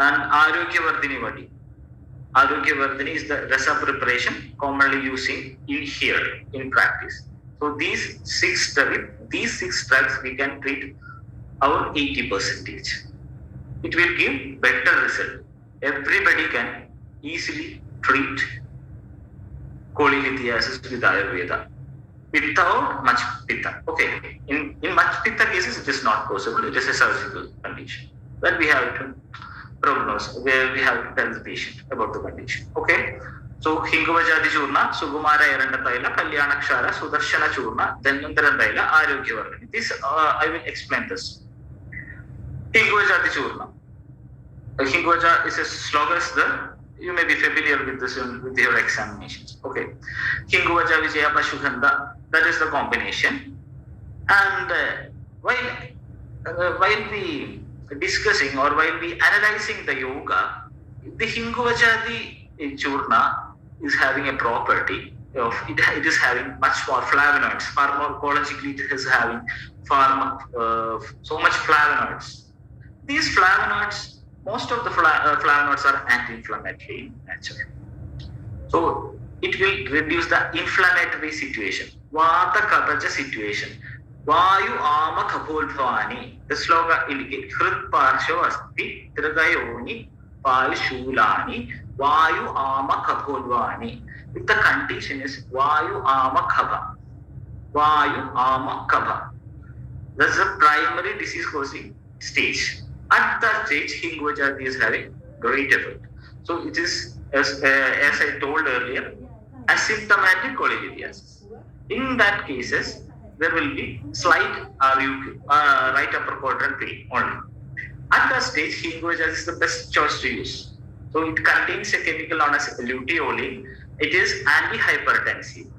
Speaker 1: And Arogyavardhini Vadi. Arogyavardhini is the rasa preparation commonly using in here in practice. So these six drugs we can treat our 80%. It will give better result. Everybody can easily treat cholelithiasis with Ayurveda without much pitta. Okay, in much pitta cases it is not possible. It is a surgical condition. Then we have to prognose, where we have to tell the patient about the condition. Okay, so Hinguvachadi Churna, Sugumara Eranda Taila, Kalyana Kshara, Sudarshana Churna, Dhanvantaran Taila, Arogyavardhini. This I will explain this. Hinguvachadi Churna. Hinguvacha is a slogan. You may be familiar with this with your examinations. Okay, Hinguvacha Vijaya Pashugandha. That is the combination. And while we discussing or while we analyzing the yoga, the Hinguvachadi Churna is having a property of it is having much more flavonoids. Pharmacologically, it is having so much flavonoids. These flavonoids, most of the flavonoids are anti-inflammatory in nature. So it will reduce the inflammatory situation. Vata Kabaja situation. Vayu ama kapolvani. The slogan indicates Hrid Parsho Asti Tridayoni Vayu Shulani Vayu ama kapolvani. If the condition is Vayu ama Kaba. Vayu ama Kaba. That's the primary disease causing stage. At that stage, Hinguvachadi is having great effect. So it is, as I told earlier, asymptomatic cholelithiasis. In that cases, there will be slight right upper quadrant pain only. At that stage, Hinguvachadi is the best choice to use. So it contains a chemical known as luteolin. It is anti-hypertensive,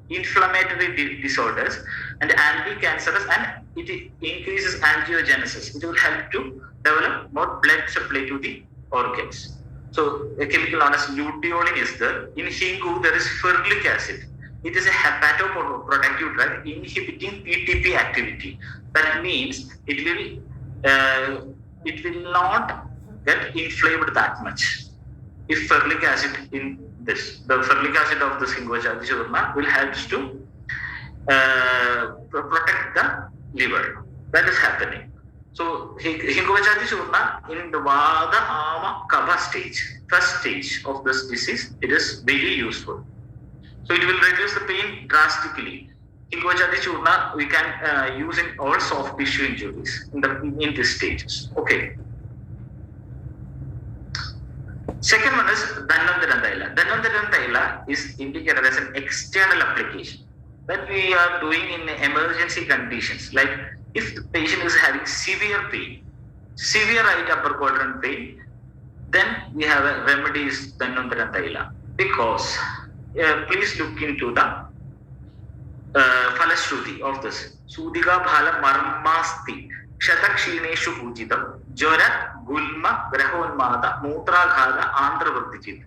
Speaker 1: inflammatory disorders, and anti-cancerous, and it increases angiogenesis. It will help to develop more blood supply to the organs. So a chemical known as luteolin is there. In Hingu, there is ferulic acid. It is a hepatoprotective drug inhibiting PTP activity. That means it will not get inflamed that much. If ferulic acid in this, the ferulic acid of the Hinguvachadi Churna will help to protect the liver. That is happening. So Hinguvachadi Churna in the Vada Ama Kaba stage, first stage of this disease, it is very useful. So it will reduce the pain drastically. Hinguvachadi Churna we can use in all soft tissue injuries in these stages. Okay. Second one is Dhanvantaran Taila. Dhanvantaran Taila is indicated as an external application that we are doing in emergency conditions. Like If the patient is having severe pain, severe right upper quadrant pain, then we have a remedy is Dhanvantara Taila. Because please look into the Falashruti of this. Sudika Bhala Marmasti Shatakshileshu Pujitam Jora Gulma Grahonmada Mutraghada Andravardijit.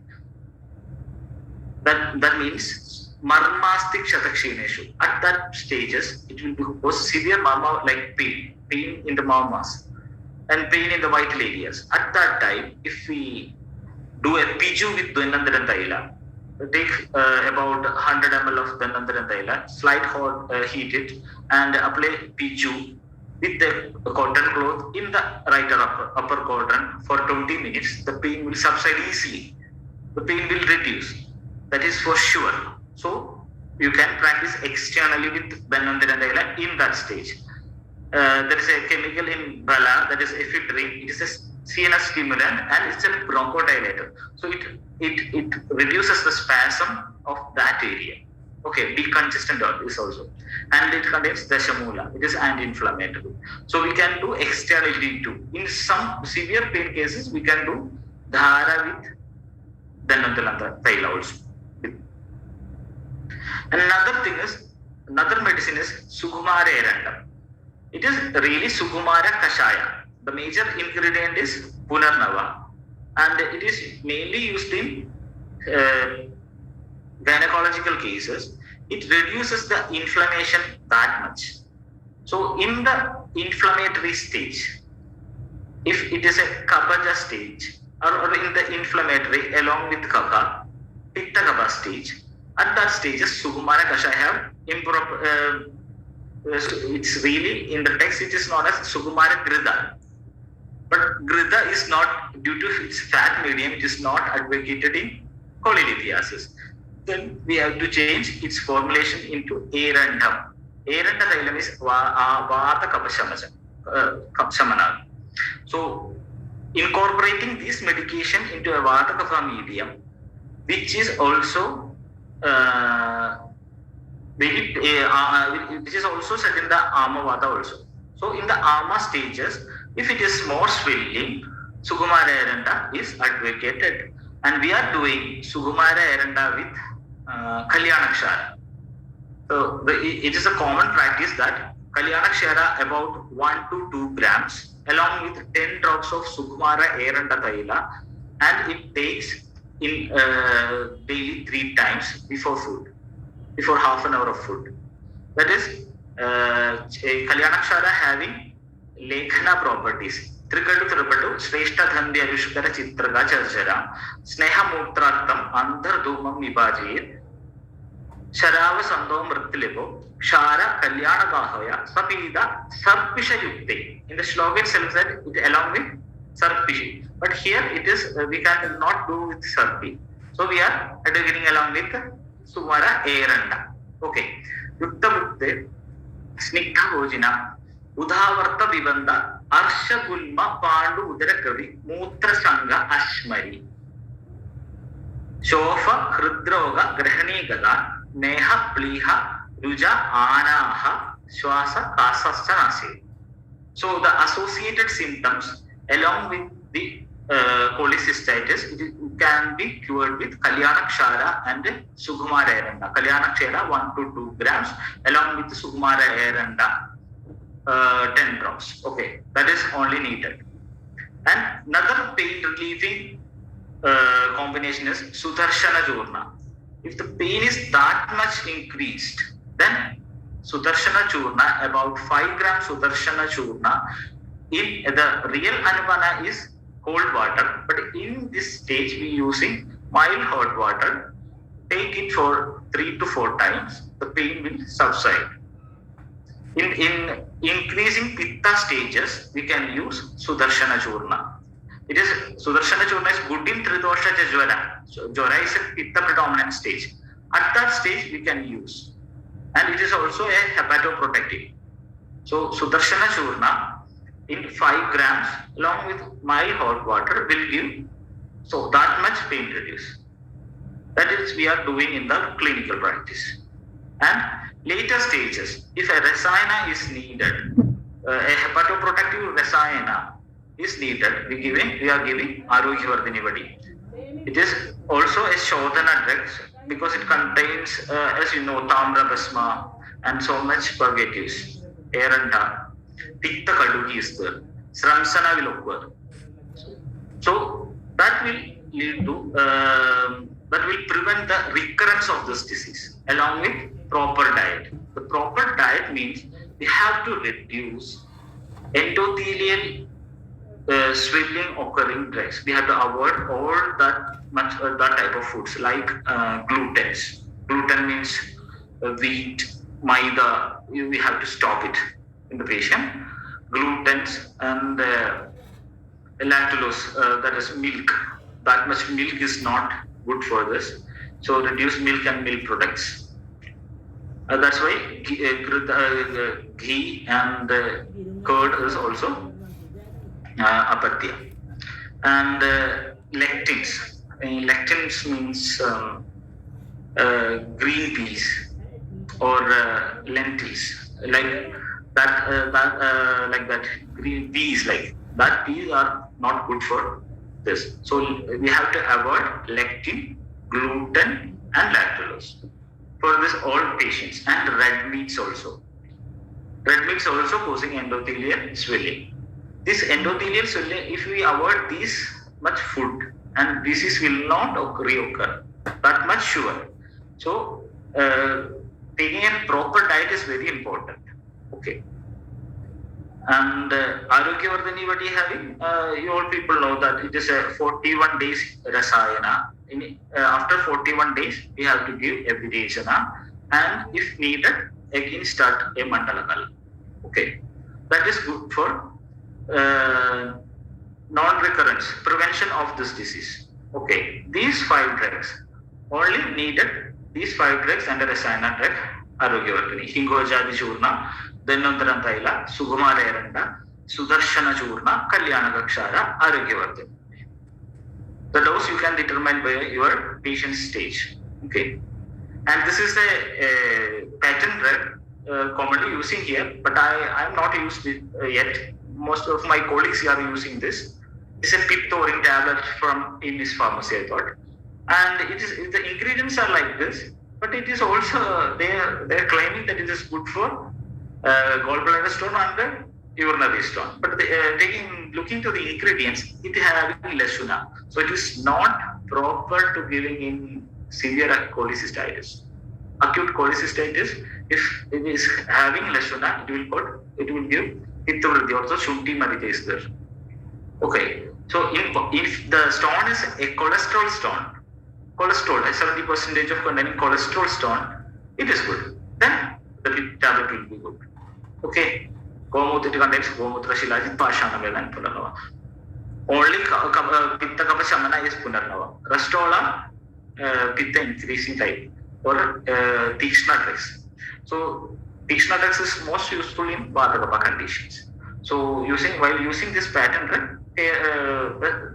Speaker 1: That means Marmastik Shatakshineshu. At that stages, it will be severe marma like pain in the marmas and pain in the vital areas. At that time, if we do a Piju with Dhanvantara Taila, take about 100 ml of Dhanvantara Taila, slight hot, heat it, and apply Piju with the cotton cloth in the right upper quadrant for 20 minutes. The pain will subside easily. The pain will reduce. That is for sure. So you can practice externally with Dhanvantara Taila in that stage. There is a chemical in Bala, that is ephedrine. It is a CNS stimulant and it's a bronchodilator. So it reduces the spasm of that area. Okay, decongestant is also. And it contains Dashamula. It is anti-inflammatory. So we can do externally too. In some severe pain cases, we can do Dhara with Dhanvantara Taila also. Another medicine is Sukumara Erandam. It is really Sukumara Kashaya. The major ingredient is Punarnava, and it is mainly used in gynecological cases. It reduces the inflammation that much. So in the inflammatory stage, if it is a Kabaja stage or in the inflammatory along with Kapha, Pitta Kapha stage, at that stage, Sukumara Kashaya have improper. It's really in the text. It is known as Sukumara Grida, but Grida is not, due to its fat medium. It is not advocated in cholelithiasis. Then we have to change its formulation into Erandam. Eranda Thailam is Vata Kapashamana. So incorporating this medication into a Vata Kapha medium, which is also which is also set in the Ama Vata also. So in the Ama stages, if it is more swelling, Sukumara Eranda is advocated. And we are doing Sukumara Eranda with Kalyanakshara. So it is a common practice that Kalyanakshara about 1 to 2 grams along with 10 drops of Sukumara Eranda Taila, and it takes in daily 3 times before food, before half an hour of food. That is Kalyanakshara having Lekhana properties. Trigadu Tripatu, Shrestha Dhandi Arushkara Chitraga Charjara, Sneha Mutraktam, Andhar Dhumam Vibajir, Sharava Sandom Mrittilibo, Shara Kalyana Bahoya, Sapida, Sarpisha Yukte. In the slogan itself said it along with Sarpishi. But here it is, we can not do with Sarpi. So we are getting along with Sumara Eranda. Okay. Yukta Mukte, Snikha Bhojina, Udhavarta Vibanda, Arsha Gulma, Pandu Udarakavi, Mutra Sanga Ashmari, Shofa, Krudroga, Grahani Gada, Neha Pliha, Ruja, Anaha, Swasa, Kasastanasi. So the associated symptoms along with the cholecystitis, it can be cured with Kalyanakshara and Sukumara Eranda. Kalyanakshara 1 to 2 grams along with Sukumara Eranda 10 drops. Okay, that is only needed. And another pain relieving combination is Sudarshana Churna. If the pain is that much increased, then Sudarshana Churna, about 5 grams Sudarshana Churna, in the real Anupana is cold water, but in this stage we using mild hot water. Take it for 3 to 4 times, the pain will subside. In increasing Pitta stages, we can use Sudarshana Churna. It is Sudarshana Churna is good in Tridosha Jwara. So Jwara is a Pitta predominant stage. At that stage we can use, and it is also a hepatoprotective. So Sudarshana Churna in 5 grams along with mild hot water will give so that much pain reduce. That is we are doing in the clinical practice. And later stages, if a Rasayana is needed, a hepatoprotective rasayana is needed. We are giving Arogyavardhini Vadi. It is also a Shodhana drug because it contains, as you know, Tamra Basma and so much purgatives. Eranda, Pitta Kaduki is there. Sramsana will occur. So that will lead to, that will prevent the recurrence of this disease along with proper diet. The proper diet means we have to reduce endothelial swelling occurring drugs. We have to avoid all that type of foods like glutens. Gluten means wheat, maida. We have to stop it in the patient. Glutens and lactulose, that is milk. That much milk is not good for this. So reduce milk and milk products. That's why ghee and curd is also apatya. And lectins. Lectins means green peas or lentils, like that, like that green peas, like that peas are not good for this. So we have to avoid lectin, gluten, and lactulose for this all patients. And red meats also. Red meats also causing endothelial swelling. This endothelial swelling, if we avoid this much food, and disease will not reoccur, that much sure. So taking a proper diet is very important. Okay. And Arogyavardhani Vadi having, you all people know that it is a 41 days rasayana. After 41 days, we have to give Abhideshana, and if needed, again start a Mandalakal. Okay. That is good for non-recurrence, prevention of this disease. Okay. These 5 drugs, only needed these 5 drugs under rasayana drug, Arogyavardhani. Hingojadi Churna, Dhanvantaram Taila, Sukumara Eranda, Sudarshana Churna, Kalyana Kakshara, Arogyavardhani. The dose you can determine by your patient stage. Okay. And this is a patent drug commonly using here, but I am not used it yet. Most of my colleagues are using this. It's a piptorin tablet from Innis Pharmacy, I thought. And it is, the ingredients are like this, but it is also, they are claiming that it is good for gallbladder stone and urinary stone. But looking to the ingredients, it having Lashuna. So it is not proper to giving in severe cholecystitis. Acute cholecystitis, if it is having Lashuna, it will give Pittavriddhi, also Shunti Marita is there. Okay. So if the stone is a cholesterol stone, cholesterol, 70% of containing cholesterol stone, it is good. Then the tablet will be good. Okay. Gomutra contains Gomutra Shilajit Pashana and Punarnava. Only Pitta Kapha Shamana is Punarnava. Rastola, Pitta increasing type, or Tikshna drugs. So Tikshna drugs is most useful in Vata Kapha conditions. So while using this patent drug,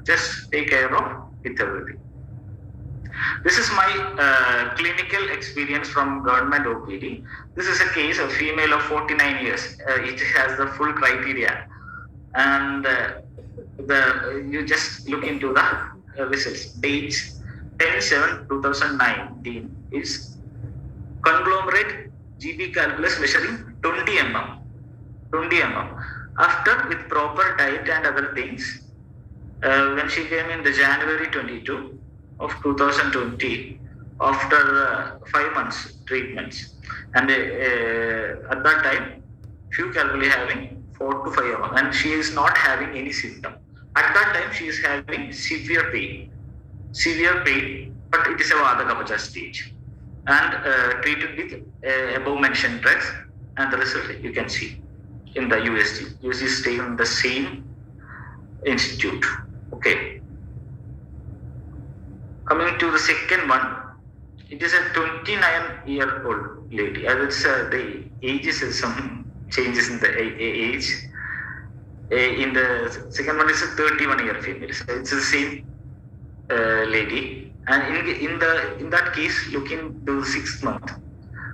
Speaker 1: just take care of Pittavriddhi. This is my clinical experience from government OPD. This is a case of female of 49 years. It has the full criteria, and you just look into the results. Dates 10/7/2019 is conglomerate GB calculus measuring 20 mm. After, with proper diet and other things, when she came in the January 22 of 2020, after 5 months treatments, and at that time, few calculi having 4 to 5 hours, and she is not having any symptom. At that time, she is having severe pain, but it is a Vata Kapacha stage, and treated with above mentioned drugs, and the result you can see in the USG. USG is staying in the same institute. Okay. Coming to the second one, it is a 29-year-old lady. As it's the age is some changes in the age. In the second one is a 31-year female. So it's the same lady. And in that case, looking to the 6th month,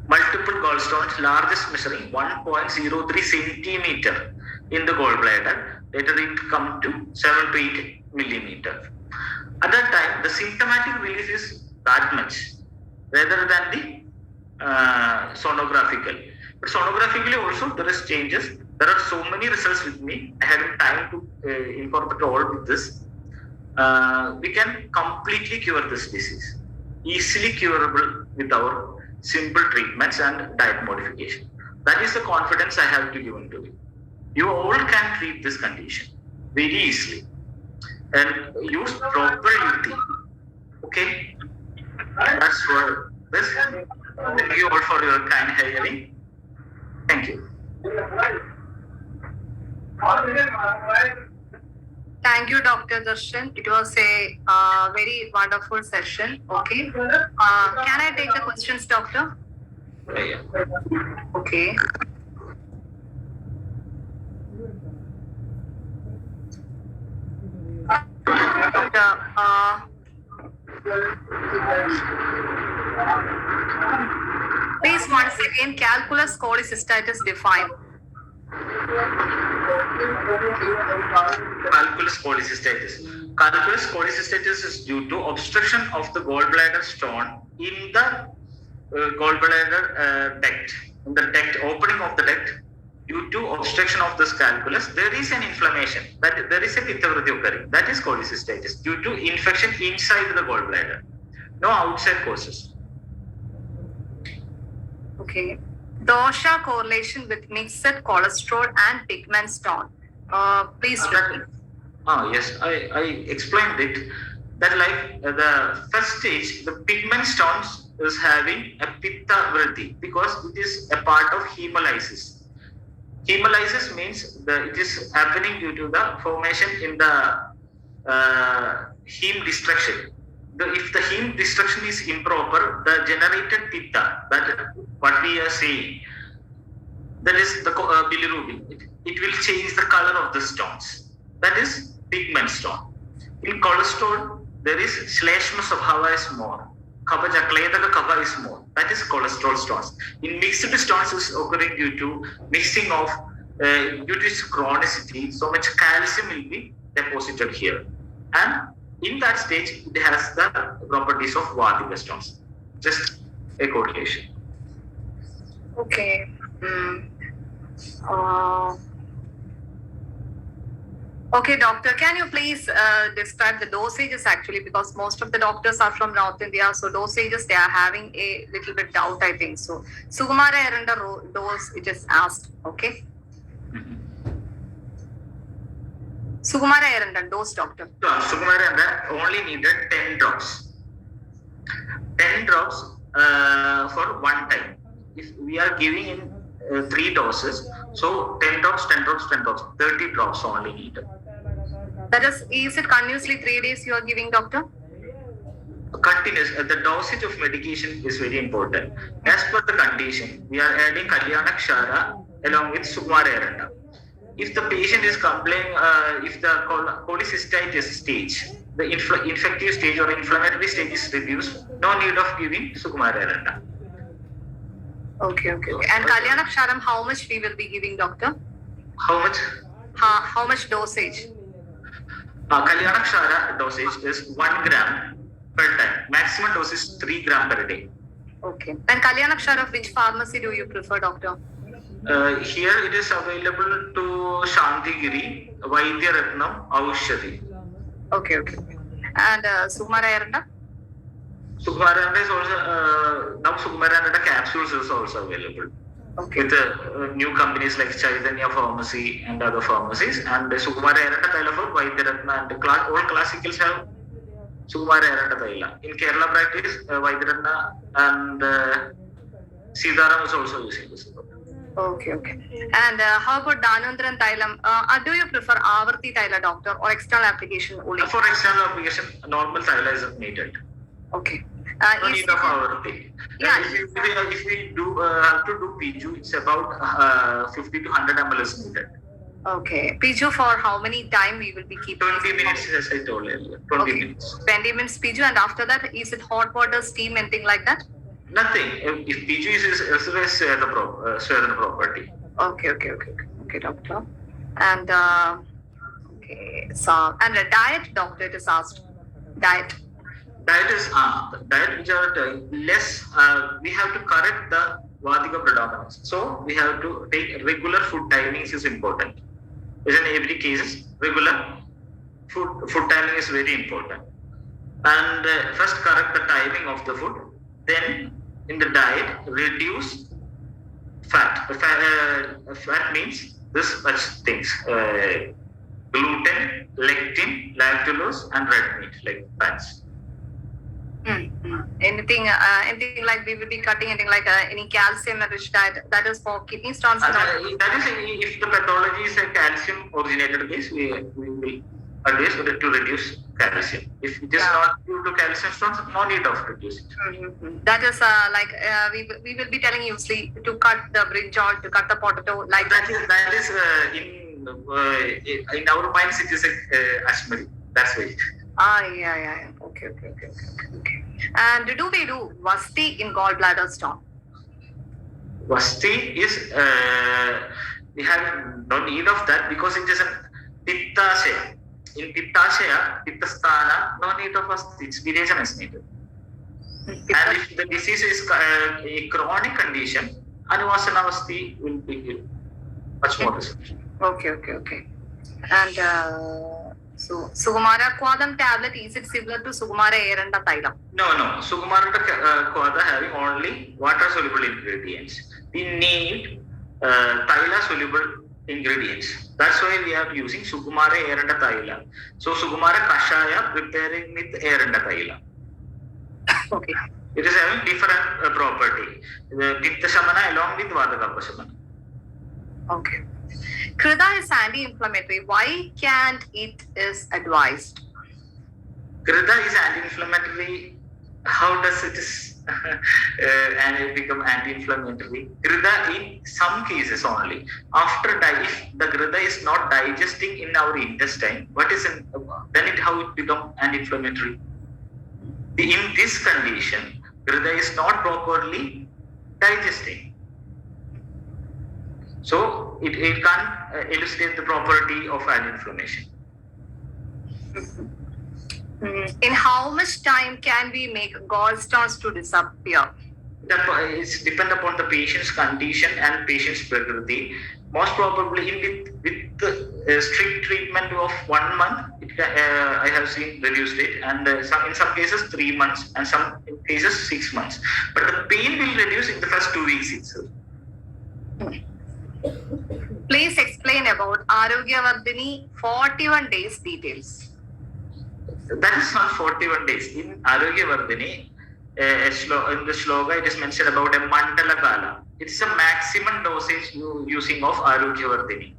Speaker 1: multiple gallstones, largest measuring 1.03 centimeter, in the gallbladder. Later it come to 7 to 8 millimeter. At that time, the symptomatic release is that much rather than the sonographical. But sonographically also there is changes. There are so many results with me. I haven't time to incorporate all with this. We can completely cure this disease, easily curable with our simple treatments and diet modification. That is the confidence I have to give into you. You all can treat this condition very easily and use proper UT. Okay, that's for this. Thank you all for your kind hearing. Thank you.
Speaker 2: Thank you, Dr. Darshan. It was a very wonderful session. Okay. Can I take the questions, doctor?
Speaker 1: Yeah.
Speaker 2: Okay. Doctor, please once again, calculus cholecystitis defined.
Speaker 1: Calculus cholecystitis. Calculus cholecystitis is due to obstruction of the gallbladder stone in the gallbladder duct. In the duct, opening of the duct, due to obstruction of this calculus, there is an inflammation. That there is a pittavritti occurring. That is cholecystitis due to infection inside the gallbladder. No outside causes.
Speaker 2: Okay. Dosha correlation with mixed cholesterol and pigment stone. Please repeat.
Speaker 1: Yes, I explained it. That like the first stage, the pigment stones is having a pitta vritti because it is a part of hemolysis. Hemolysis means it is happening due to the formation in the heme destruction. If the heme destruction is improper, the generated pitta, that what we are saying, that is the bilirubin. It will change the color of the stones. That is pigment stone. In cholesterol, there is shleshma sabhava is more. Kledaka kava is more. That is cholesterol stones. In mixed stones is occurring due to mixing of due to its chronicity. So much calcium will be deposited here, and in that stage, it has the properties of Vadiga stones. Just a correlation.
Speaker 2: Okay. Okay, doctor, can you please describe the dosages actually, because most of the doctors are from North India, so dosages they are having a little bit doubt, I think so. Sukumara Eranda dose, it is asked, okay? Sukumara Eranda dose, doctor.
Speaker 1: So, Sukumara Eranda only needed 10 drops. 10 drops for one time. If we are giving in 3 doses, so 10 drops, 10 drops, 10 drops, 30 drops only needed.
Speaker 2: That is it continuously 3 days you are giving, doctor?
Speaker 1: Continuous. The dosage of medication is very important. As per the condition, we are adding Kalyana Kshara along with Sukumara Eranda. If the patient is complaining, if the cholecystitis stage, the infective stage or inflammatory stage is reduced, no need of giving Sukumara Eranda.
Speaker 2: Okay. And Kalyana Ksharam, how much we will be giving, doctor?
Speaker 1: How much?
Speaker 2: How much dosage?
Speaker 1: Kalyana Kshara dosage is 1 gram per time. Maximum dose is 3 gram per day.
Speaker 2: Okay. And Kalyana Kshara, which pharmacy do you prefer, doctor?
Speaker 1: Here it is available to Shantigiri, Vaidya Ratnam, Aushadhi.
Speaker 2: Okay. And Sukumara Eranda?
Speaker 1: Sukumara Eranda is also, now Sukumara Eranda capsules is also available.
Speaker 2: Okay.
Speaker 1: With new companies like Chaitanya Pharmacy and other pharmacies. And Sukumara Eranda Taila for Vaidya Ratna and all classicals have Sukumara Eranda Taila. In Kerala practice, Vaidya Ratna and Siddharam is also using this.
Speaker 2: Okay. And how about Dhanvantari Thailam? Do you prefer Avarti Thaila, doctor, or external application only?
Speaker 1: For external application, normal Thaila is needed.
Speaker 2: Okay.
Speaker 1: No need of Avarti.
Speaker 2: Yeah.
Speaker 1: If we do have to do PJU, it's about 50 to 100 ml is needed.
Speaker 2: Okay. PJU for how many time we will be keeping?
Speaker 1: 20 minutes, as I told earlier. 20 minutes.
Speaker 2: 20 minutes PJU, and after that, is it hot water, steam, anything like that?
Speaker 1: Nothing. If PJU is elsewhere, share the property.
Speaker 2: Okay, doctor. And okay, so and the diet, doctor, it is asked. Diet.
Speaker 1: Diet which are less. We have to correct the Vadika predominance. So we have to take regular food timings is important. Is in every case regular food timing is very important. And first correct the timing of the food. Then in the diet reduce fat. Fat means this much things: gluten, lectin, lactulose, and red meat like fats.
Speaker 2: Anything like we will be cutting anything like any calcium rich diet that is for kidney stones.
Speaker 1: That is if the pathology is a calcium originated case, we will advise to reduce calcium. If it is not due to calcium stones, no need of reducing.
Speaker 2: That is we will be telling you to cut the brinjal, to cut the potato like
Speaker 1: that is in our minds it is a ashmari. That's why.
Speaker 2: Yeah. Okay. And do we do Vasti in gallbladder stone?
Speaker 1: Vasti is we have no need of that because it is a Pittashaya. In Pittashaya, Pittasthana, no need of Vasti. Its viration is needed. And if the disease is a chronic condition, Anuvasana Vasti will be much more essential.
Speaker 2: Okay. And so Sukumara Kwadam tablet, is it similar to Sukumara Eranda Thailam?
Speaker 1: No. Sukumara Kwada having only water soluble ingredients. We need Thaila soluble ingredients. That's why we are using Sukumara Eranda Thaila. So Sukumara Kashaya preparing with Eranda Thaila.
Speaker 2: Okay.
Speaker 1: It is having different property. Pitta Shamana along with Vadakappa Shamana.
Speaker 2: Okay. Krida is anti-inflammatory. Why can't it is advised?
Speaker 1: Krida is anti-inflammatory. How does it is become anti-inflammatory? Krida in some cases only. After if the Krida is not digesting in our intestine, how it become anti-inflammatory? In this condition, Krida is not properly digesting. So it can't elucidate the property of anti-inflammation.
Speaker 2: In how much time can we make gallstones to disappear?
Speaker 1: It's depend upon the patient's condition and patient's prakriti. Most probably with the strict treatment of 1 month, I have seen reduced it, and in some cases 3 months, and some cases 6 months. But the pain will reduce in the first 2 weeks itself.
Speaker 2: Please explain about Arogyavardhini 41 days details.
Speaker 1: That is not 41 days. In Arogyavardhini, in the shloka, it is mentioned about a mandala kala. It is a maximum dosage using of Arogyavardhini.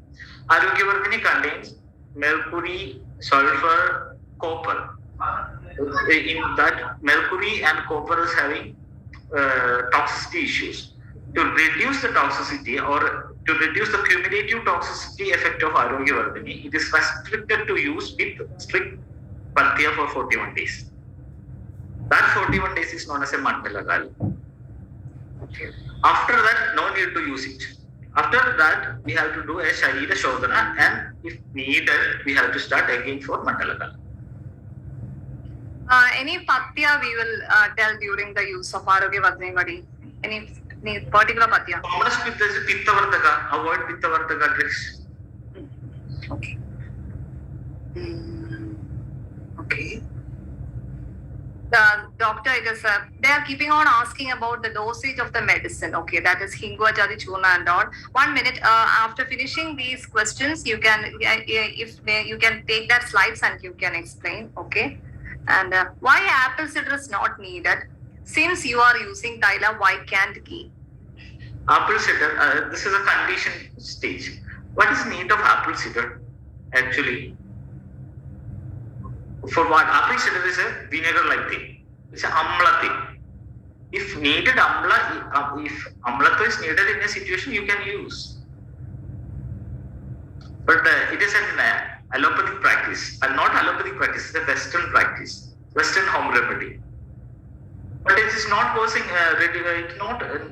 Speaker 1: Arogyavardhini contains mercury, sulfur, copper. In that, mercury and copper is having toxicity issues. To reduce the toxicity or to reduce the cumulative toxicity effect of Arogyavardhini, it is restricted to use with strict Bhaktya for 41 days. That 41 days is known as a Mandala Kala. Okay. After that, no need to use it. After that, we have to do a Sharira Shodhana, and if needed, we have to start again for Mandala Kala.
Speaker 2: Any Patya we will tell during the use of Arogyavardhini Vadi? Any particular Patya?
Speaker 1: Commonest with is Pitta Vardhaka. Avoid Pitta Vardhaka drugs.
Speaker 2: Okay. Okay. Doctor, it is, they are keeping on asking about the dosage of the medicine. Okay, that is Hingua Jadi Churna and all. 1 minute. After finishing these questions, you can, you can take that slides and you can explain. Okay. And why apple cider is not needed? Since you are using Thaila, why can't ghee?
Speaker 1: Apple cider. This is a condition stage. What is need of apple cider? Actually, for what? Apple cider is a vinegar-like thing. It's an amla thing. If needed amla, if amla is needed in a situation, you can use. But it is an allopathic practice, and not allopathic practice. It's a Western practice, Western home remedy. But it is not causing.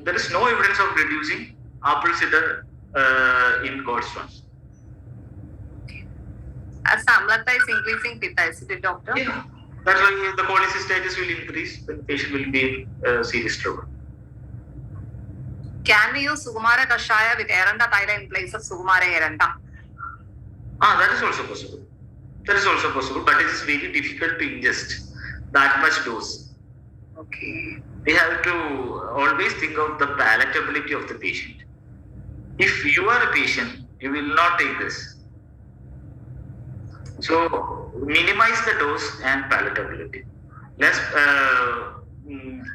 Speaker 1: There is no evidence of reducing apple cider in gallstones.
Speaker 2: as amlata is increasing pitta, is it, doctor?
Speaker 1: Yeah. That's why the cholecystitis will increase, the patient will be in serious trouble.
Speaker 2: Can we use Sukumara Kashaya with Eranda Thyla in place of Sukumara Eranda?
Speaker 1: That is also possible. That is also possible, but it is very difficult to ingest that much dose.
Speaker 2: Okay.
Speaker 1: We have to always think of the palatability of the patient. If you are a patient, you will not take this. So minimize the dose and palatability. Less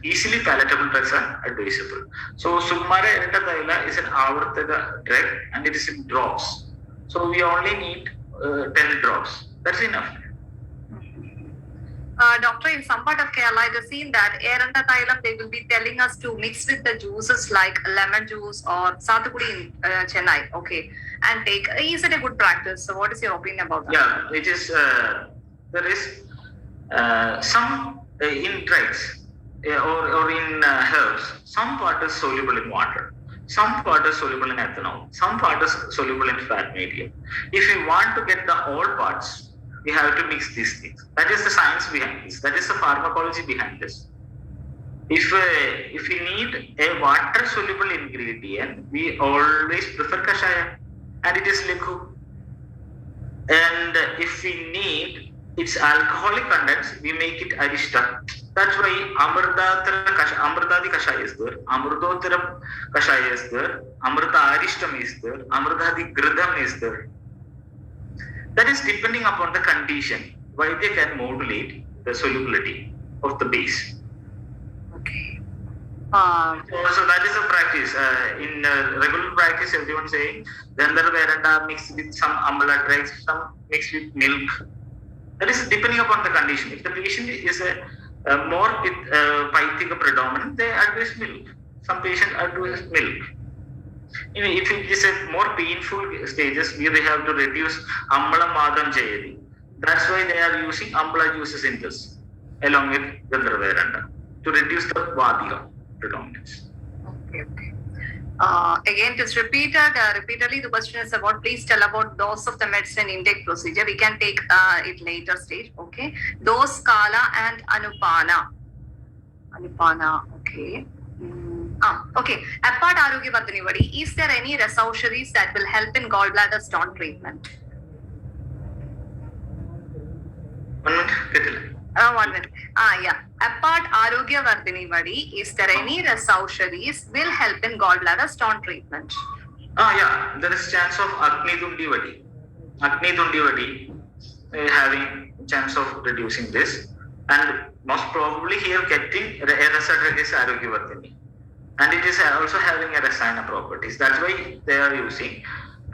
Speaker 1: easily palatable drugs are advisable. So Sukumara Eranda Thyla is an Avartaka drug and it is in drops. So we only need 10 drops. That's enough.
Speaker 2: Doctor, in some part of Kerala, it is seen that Eranda Thailam, they will be telling us to mix with the juices like lemon juice or Sathukudi in Chennai, okay, and take. Is it a good practice? So, what is your opinion about that?
Speaker 1: Yeah, it is. There is some in drugs or in herbs. Some part is soluble in water. Some part is soluble in ethanol. Some part is soluble in fat medium. If you want to get the all parts, we have to mix these things. That is the science behind this. That is the pharmacology behind this. If we need a water soluble ingredient, we always prefer kashaya, and it is liquid. And if we need its alcoholic contents, we make it arishta. That's why Amrtadi kashaya is there, Amrutotara kashaya is there, Amrta arishtam is there, Amrtadi gridham is there. That is depending upon the condition, why they can modulate the solubility of the base.
Speaker 2: Okay.
Speaker 1: So that is a practice. In regular practice, everyone saying Gandhara Veranda mixed with some amla drugs, some mixed with milk. That is depending upon the condition. If the patient is a more Pythika predominant, they advise milk. Some patients advise milk. If it is a more painful stages, we have to reduce Amla Madam Jayadi. That's why they are using Amla juices in this, along with Gandhara Veranda, to reduce the Vadika predominance.
Speaker 2: Okay. Again, it is repeatedly. The question is about, please tell about dose of the medicine intake procedure. We can take it later stage. Okay. Dose, Kala, and Anupana. Okay. Okay. Apart Arogya Vardhini Vadi, is there any Rasaushadis that will help in gallbladder stone treatment?
Speaker 1: 1 minute, get it.
Speaker 2: 1 minute. Yeah. Apart Arogya Vardhini Vadi, is there any Rasaushadis will help in gallbladder stone treatment?
Speaker 1: Yeah. There is chance of Agni Dundi Vadi. Agni Dundi Vadi having chance of reducing this, and most probably here getting Rasad is Arogya Vardhini. And it is also having a Rasayana properties. That's why they are using.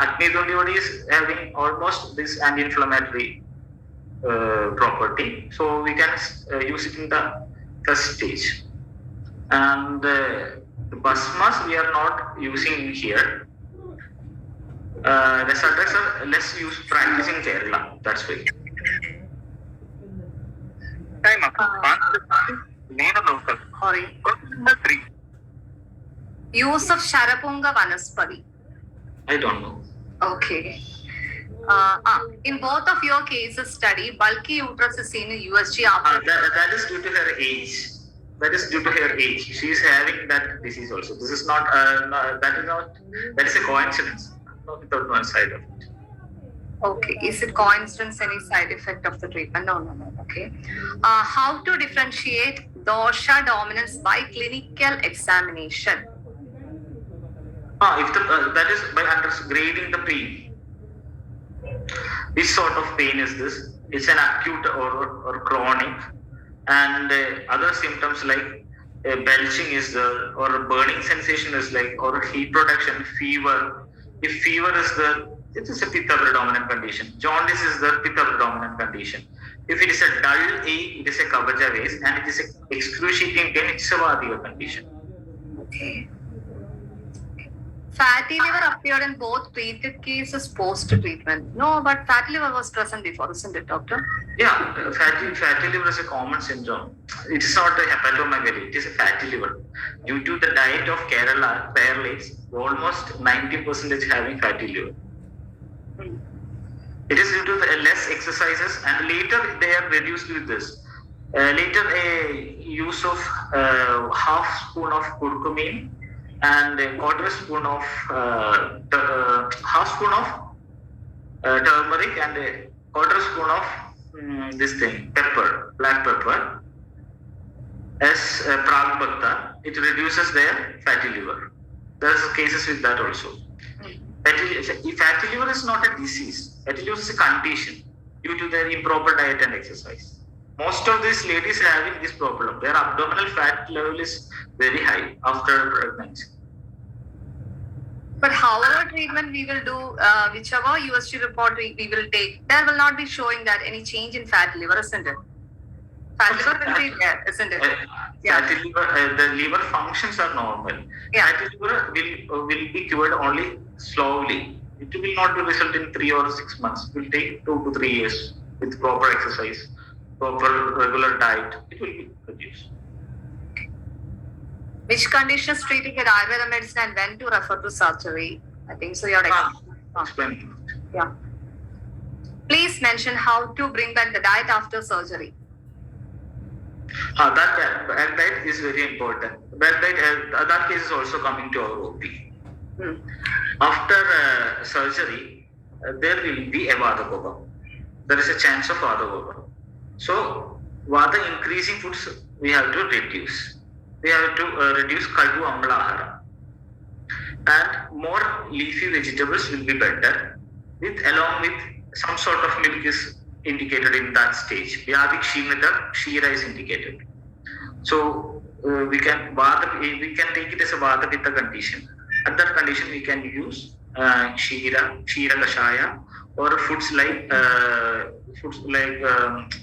Speaker 1: Agni Dundi Vadi is having almost this anti-inflammatory property. So we can use it in the first stage. And the Basmas we are not using here. The subjects are less used practice in Kerala. That's why.
Speaker 3: Time up.
Speaker 2: Sorry.
Speaker 3: Number 3.
Speaker 2: Use of Sharapunga Vanaspati.
Speaker 1: I don't know.
Speaker 2: Okay. In both of your cases study, bulky uterus is seen in USG after.
Speaker 1: That is due to her age. That is due to her age. She is having that disease also. This is not, that is a coincidence. Not without one side of it.
Speaker 2: Okay. Is it coincidence, any side effect of the treatment? No. Okay. How to differentiate dosha dominance by clinical examination?
Speaker 1: If that is by grading the pain. Which sort of pain is this? It's an acute or chronic, and other symptoms like belching is there, or a burning sensation is like, or heat production, fever. If fever is there, it is a pitta predominant condition. Jaundice is the pitta predominant condition. If it is a dull ache, it is a kabaja vase, and it is a excruciating pain, it's a vadika condition.
Speaker 2: Okay. Fatty liver appeared in both treated cases post-treatment. No, but fatty liver was present before, isn't it, doctor?
Speaker 1: Yeah, fatty liver is a common syndrome. It is not a hepatomegaly, it is a fatty liver. Due to the diet of Kerala, Kerala, almost 90% having fatty liver. It is due to the less exercises, and later they are reduced with this. Later, a use of half spoon of curcumin and a quarter spoon of half spoon of turmeric and a quarter spoon of this thing, pepper, black pepper, as prag bhakta. It reduces their fatty liver. There are cases with that also. Fatty liver is not a disease. Fatty liver is a condition due to their improper diet and exercise. Most of these ladies are having this problem. Their abdominal fat level is very high after pregnancy.
Speaker 2: But however treatment we will do, whichever USG report we will take, there will not be showing that any change in fat liver, isn't it? Fat liver will be there, isn't it?
Speaker 1: Fatty liver, the liver functions are normal.
Speaker 2: Yeah.
Speaker 1: Fatty liver will be cured only slowly. It will not result in 3 or 6 months. It will take 2 to 3 years with proper exercise, proper regular diet. It will be reduced.
Speaker 2: Which conditions treating with Ayurveda medicine and when to refer to surgery? I think so. You're
Speaker 1: Explain.
Speaker 2: yeah. Please mention how to bring back the diet after surgery.
Speaker 1: That bad diet is very important. Bad diet, that case is also coming to our OP. After surgery, there will be a Vata Kopa. There is a chance of Vata Kopa. So, Vata increasing foods we have to reduce. We have to reduce Kadu Amla Ahara. And more leafy vegetables will be better, along with some sort of milk is indicated in that stage. Vyadik Kshinita, Shira is indicated. So we can take it as a Vata Pitta condition. At that condition, we can use Shira Kashaya, or foods like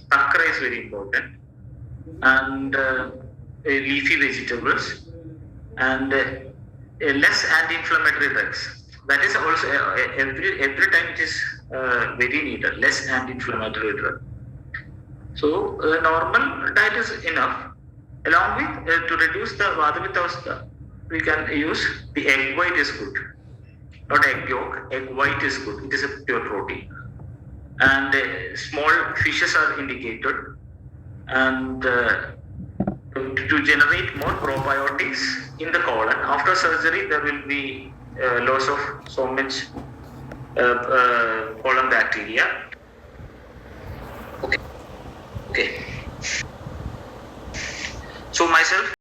Speaker 1: Takra is very important, and leafy vegetables, and less anti-inflammatory drugs. That is also every time it is very needed. Less anti-inflammatory drug. So normal diet is enough. Along with to reduce the Vata Pitta Avastha, we can use the egg white is good, not egg yolk. Egg white is good. It is a pure protein, and small fishes are indicated, and to generate more probiotics in the colon. After surgery, there will be loss of so much colon bacteria. Okay. So myself.